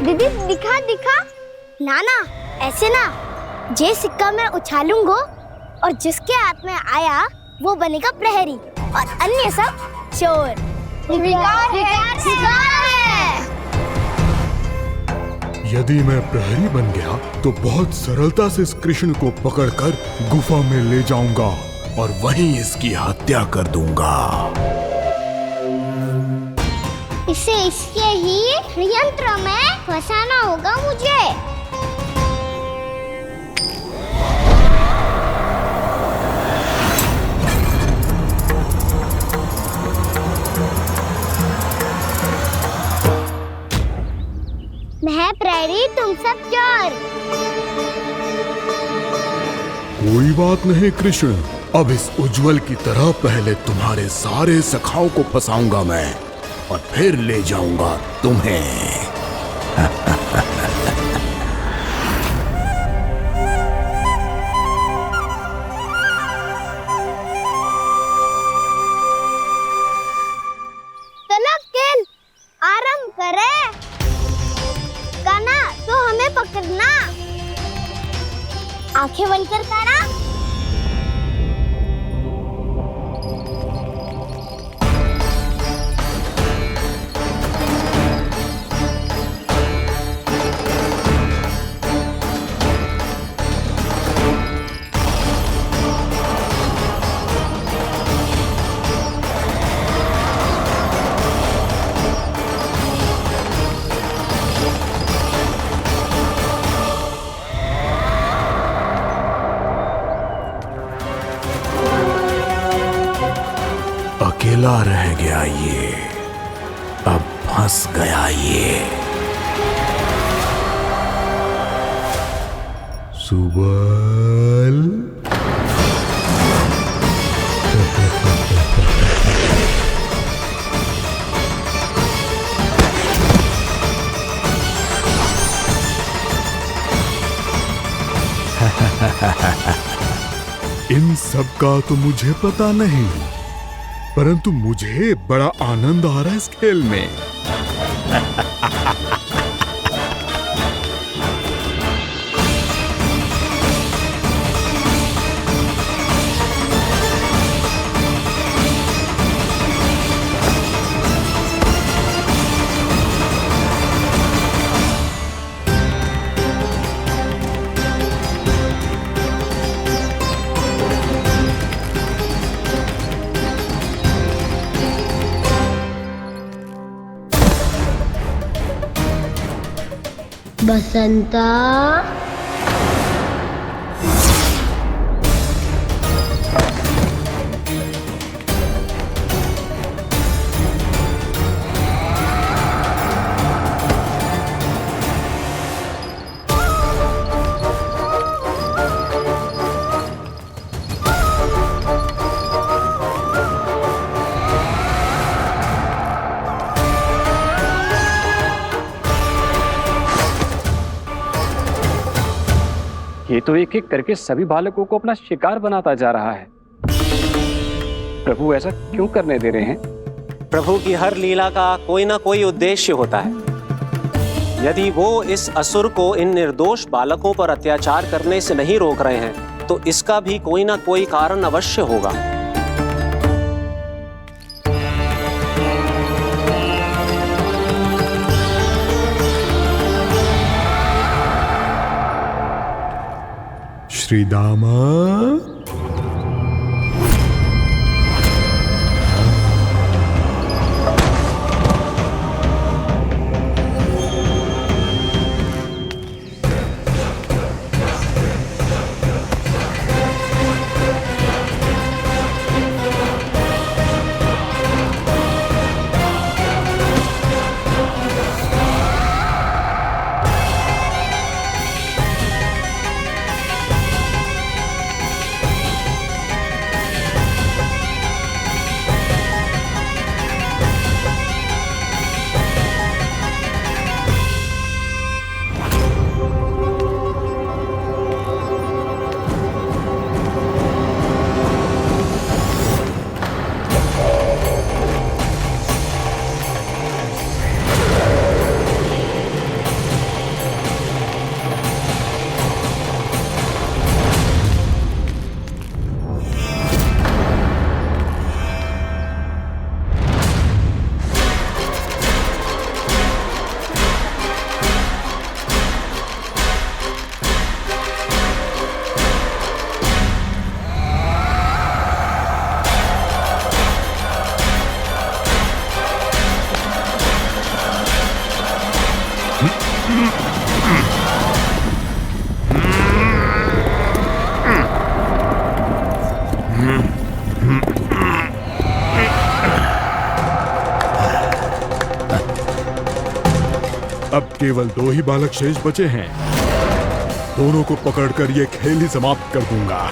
दीदी दिखा दिखा। ना ना, ऐसे ना, ये सिक्का मैं उछालूंगा और जिसके हाथ में आया वो बनेगा प्रहरी और अन्य सब चोर। शिकार है। यदि मैं प्रहरी बन गया तो बहुत सरलता से इस कृष्ण को पकड़कर गुफा में ले जाऊंगा और वहीं इसकी हत्या कर दूंगा। इसे इसके ही यंत्र में फंसाना होगा मुझे। मैं प्रहरी, तुम सब चोर। कोई बात नहीं कृष्ण, अब इस उज्जवल की तरह पहले तुम्हारे सारे सखाओं को फंसाऊंगा मैं और फिर ले जाऊंगा तुम्हें। चलो खेल आरंभ करें। काना तो हमें पकड़ना, आंखें बंद कर काना। अकेला रह गया ये, अब फंस गया ये। सुबल इन सब का तो मुझे पता नहीं, परंतु मुझे बड़ा आनंद आ रहा है इस खेल में। बसंता, ये तो एक एक करके सभी बालकों को अपना शिकार बनाता जा रहा है। प्रभु ऐसा क्यों करने दे रहे हैं? प्रभु की हर लीला का कोई ना कोई उद्देश्य होता है। यदि वो इस असुर को इन निर्दोष बालकों पर अत्याचार करने से नहीं रोक रहे हैं तो इसका भी कोई ना कोई कारण अवश्य होगा। श्री दामा, अब केवल 2 ही बालक शेष बचे हैं। दोनों को पकड़कर ये खेल ही समाप्त कर दूंगा।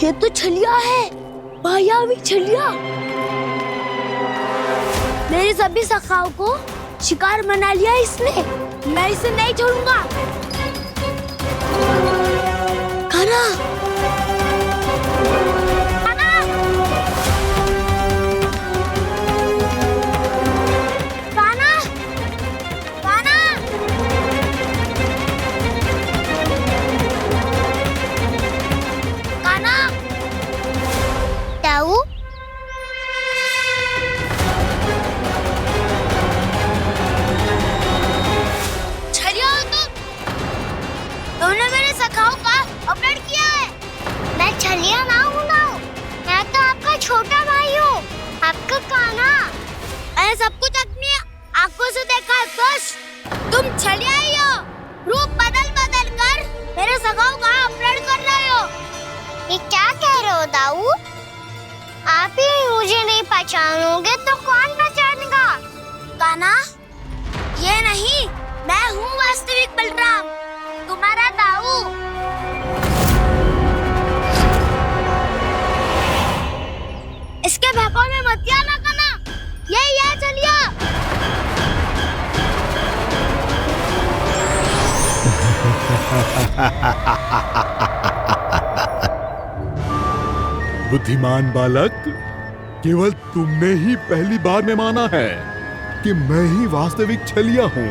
ये तो छलिया है, मायावी छलिया। मेरे सभी सखाओं को शिकार बना लिया इसने। मैं इसे नहीं छोड़ूंगा। कान्हा, कान्हा, कान्हा, कान्हा। ताऊ, छलिया हो तुमने मेरे सखाओं का अपहरण किया है। मैं छलिया ना हूँ ना, मैं तो आपका छोटा भाई हूँ, आपका कान्हा। मैंने सब कुछ अपनी आंखों से देखा है। बस तुम छलिया ही हो। रूप बदल बदल कर मेरे सखाओं का अपहरण कर रहे हो। ये क्या कह रहे हो दाऊ? आप ही मुझे नहीं पहचानोगे तो कौन पहचानेगा? कान्हा, ये नहीं, मैं हूँ वास्तविक बलराम, तुम्हारा दाऊ। इसके बहकावे में मत आना कान्हा, ये चलिए। बुद्धिमान बालक, केवल तुमने ही पहली बार में माना है कि मैं ही वास्तविक छलिया हूँ।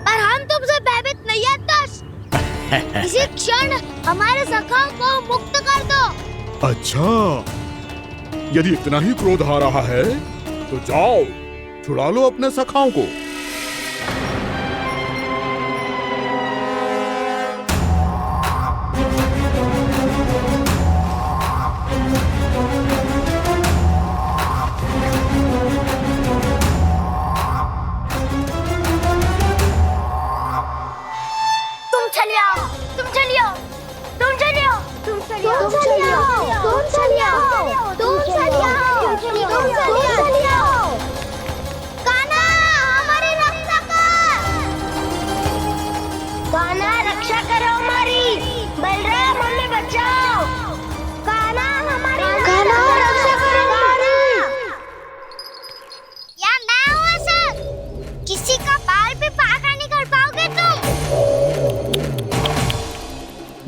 पर हम तुमसे भयभीत नहीं है दस। इसी क्षण हमारे सखाओं को मुक्त कर दो। अच्छा, यदि इतना ही क्रोध आ रहा है तो जाओ, छुड़ा लो अपने सखाओं को।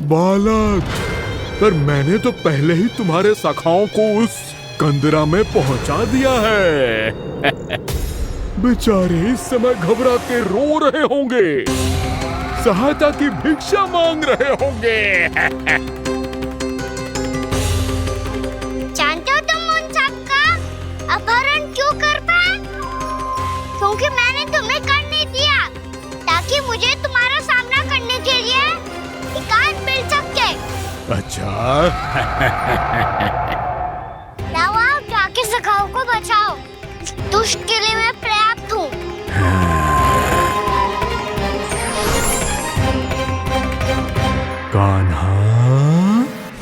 बालक, पर मैंने तो पहले ही तुम्हारे सखाओं को उस कंदरा में पहुंचा दिया है। बेचारे इस समय घबरा के रो रहे होंगे, सहायता की भिक्षा मांग रहे होंगे। जानते हो तुम उन सबका अपहरण क्यों कर पाए? क्योंकि मैंने तुम्हें कर नहीं दिया, ताकि मुझे तुम्हारा सामना करने के लिए एकांत मिल सके। अच्छा। जाओ, आप जाके सखाओं को बचाओ। इस दुष्ट के लिए मैं पर्याप्त हूँ। कान्हा,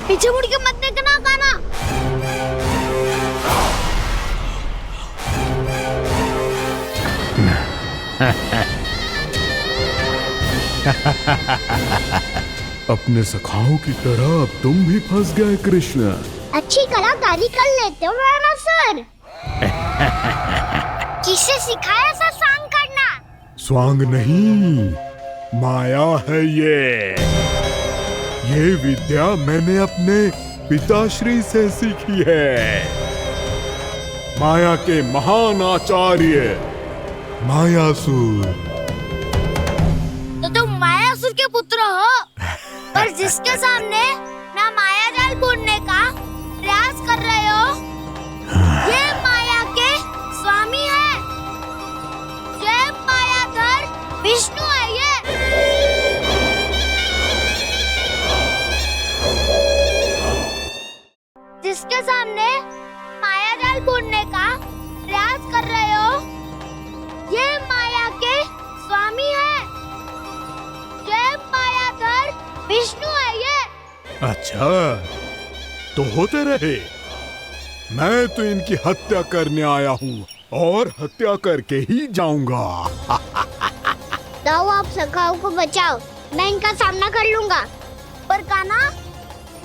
पीछे मुड़ के मत देखना कान्हा। अपने सखाओं की तरह अब तुम भी फंस गए कृष्ण। अच्छी कलाकारी कर लेते हो सर। किसे सिखाया ऐसा स्वांग करना? स्वांग नहीं, माया है ये विद्या मैंने अपने पिताश्री से सीखी है। माया के महान आचार्य मायासुर। तो तुम मायासुर के पुत्र हो, पर जिसके सामने ना माया जाल बुनने का जिसके सामने माया जाल बुनने का प्रयास कर रहे हो, ये माया के स्वामी है। ये मायाधर विष्णु है ये। अच्छा, तो होते रहे। मैं तो इनकी हत्या करने आया हूँ और हत्या करके ही जाऊंगा। जाओ आप सखाओ को बचाओ, मैं इनका सामना कर लूंगा। पर कान्हा,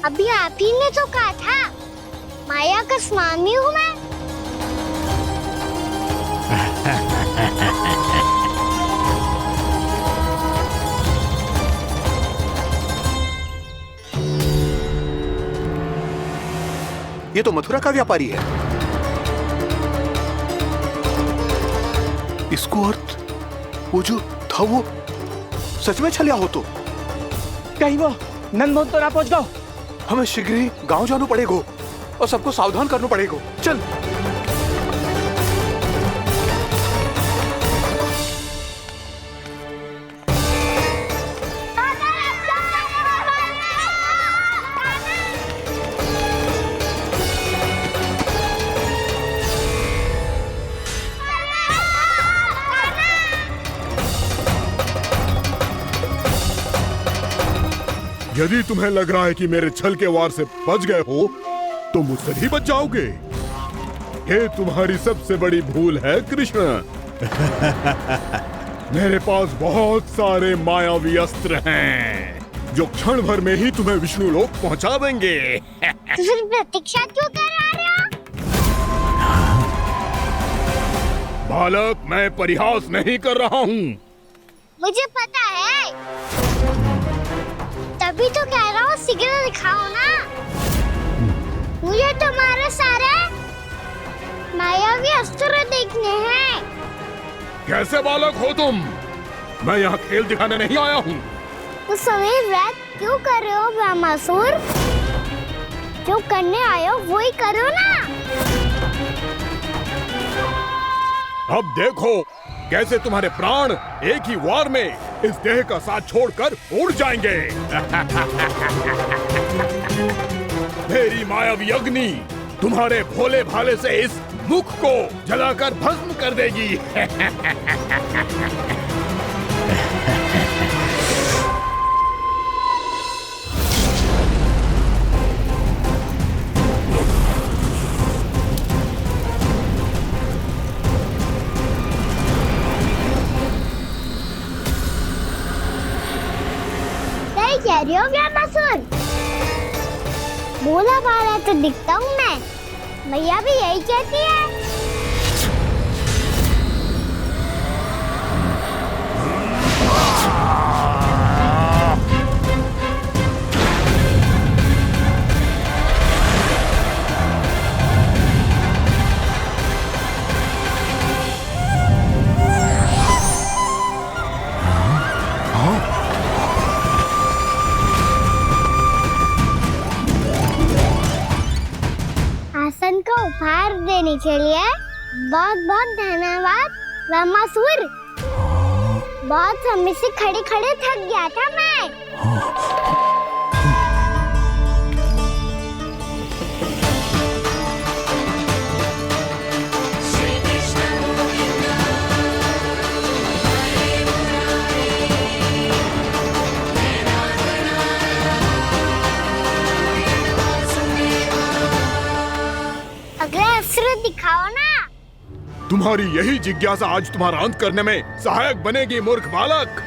अभी आप ही ने तो कहा था माया का स्वामी हूँ मैं। ये तो मथुरा का व्यापारी है। इसको अर्थ वो जो था वो सच में छलिया हो तो कहीं वो नंदमोहन तो ना पहुंच गो। हमें शीघ्र ही गांव जाना पड़ेगा और सबको सावधान करना पड़ेगा। चल। यदि तुम्हें लग रहा है कि मेरे छल के वार से बच गए हो तो मुझसे भी बच जाओगे। ये तुम्हारी सबसे बड़ी भूल है कृष्ण। मेरे पास बहुत सारे मायावी अस्त्र हैं जो क्षण भर में ही तुम्हें विष्णु लोक पहुंचा देंगे। तो फिर प्रतीक्षा क्यों कर रहे हो? बालक, मैं परिहास नहीं कर रहा हूँ। मुझे पता है, तभी तो कह रहा हूँ शीघ्र दिखाओ ना। मुझे तुम्हारे सारे मायावी अस्त्र देखने हैं। कैसे बालक हो तुम? मैं यहाँ खेल दिखाने नहीं आया हूँ। तो समय व्यर्थ क्यों कर रहे हो ब्रह्मासुर? जो करने आए हो वो ही करो ना। अब देखो कैसे तुम्हारे प्राण एक ही वार में इस देह का साथ छोड़कर उड़ जाएंगे। मेरी मायावी अग्नि तुम्हारे भोले भाले से इस मुख को जलाकर भस्म कर देगी। कह रही हो ब्रह्मासुर? भोला भाला तो दिखता हूँ मैं, मैया भी यही कहती है। आसन का उपहार देने के लिए बहुत बहुत धन्यवाद ब्रह्मासुर। बहुत समय से खड़े खड़े थक गया था मैं। अगला अस्त्र दिखाओ ना। तुम्हारी यही जिज्ञासा आज तुम्हारा अंत करने में सहायक बनेगी मूर्ख बालक।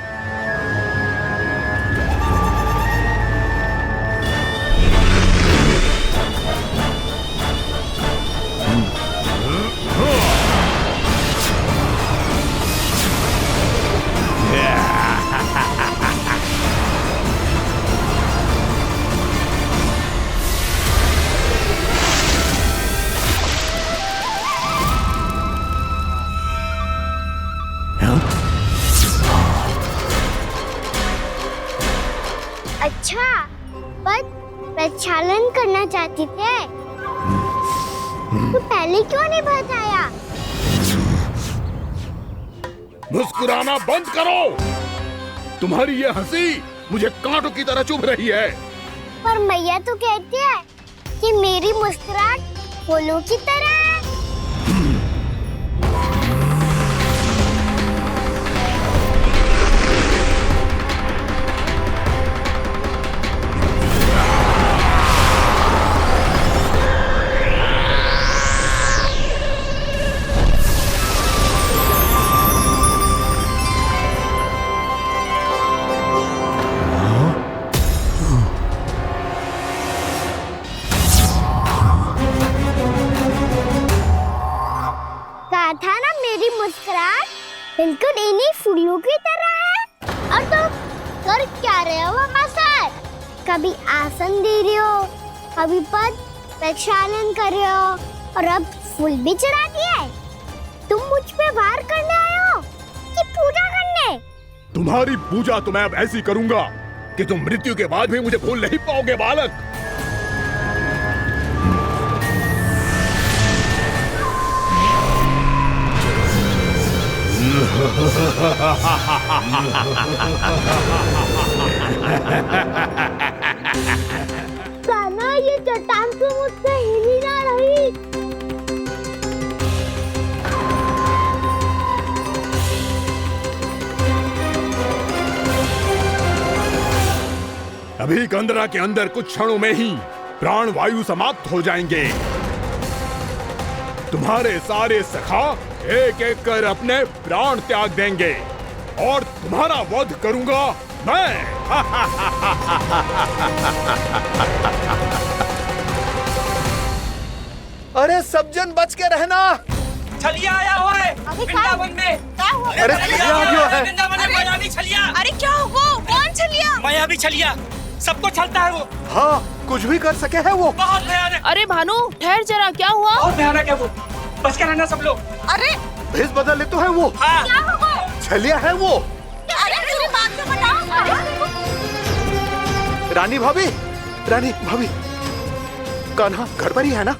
अच्छा, पर प्रक्षालन करना चाहती थे तो पहले क्यों नहीं बताया? मुस्कुराना बंद करो। तुम्हारी ये हंसी मुझे कांटों की तरह चुभ रही है। पर मैया तो कहती है कि मेरी मुस्कुराहट फूलों की तरह है। कहा था ना मेरी मुस्कुराहट बिल्कुल इन्हीं फूलों की तरह है। और तुम कर क्या रहे हो वहाँ सर? कभी आसन दे रहे हो, कभी पद प्रक्षालन कर रहे हो और अब फूल भी चढ़ा दिया है। तुम मुझ पे वार करने आए हो कि पूजा करने? तुम्हारी पूजा तो मैं अब ऐसी करूंगा कि तुम मृत्यु के बाद भी मुझे भूल नहीं पाओगे बालक। कान्हा, ये चट्टान तो मुझसे हिल ही ना रही। अभी कंदरा के अंदर कुछ क्षणों में ही प्राण वायु समाप्त हो जाएंगे। तुम्हारे सारे सखा एक एक कर अपने प्राण त्याग देंगे और तुम्हारा वध करूंगा मैं। अरे सब जन बच के रहना। छलिया आया हुआ है वृंदावन में। अरे छलिया आ गया है। वृंदावन में मायावी छलिया। अरे क्या हुआ? कौन छलिया? मायावी छलिया, सबको छलता है वो। हाँ, कुछ भी कर सके है वो। बहुत भयानक। अरे भानु ठहर जरा, क्या हुआ? बहुत भयानक है वो, बच के रहना सब लोग। अरे भेष बदल ले तो है वो। हाँ। क्या हुआ? छलिया है वो। अरे मेरी बात तो बताओ। रानी भाभी, रानी भाभी, कान्हा घर पर ही है ना?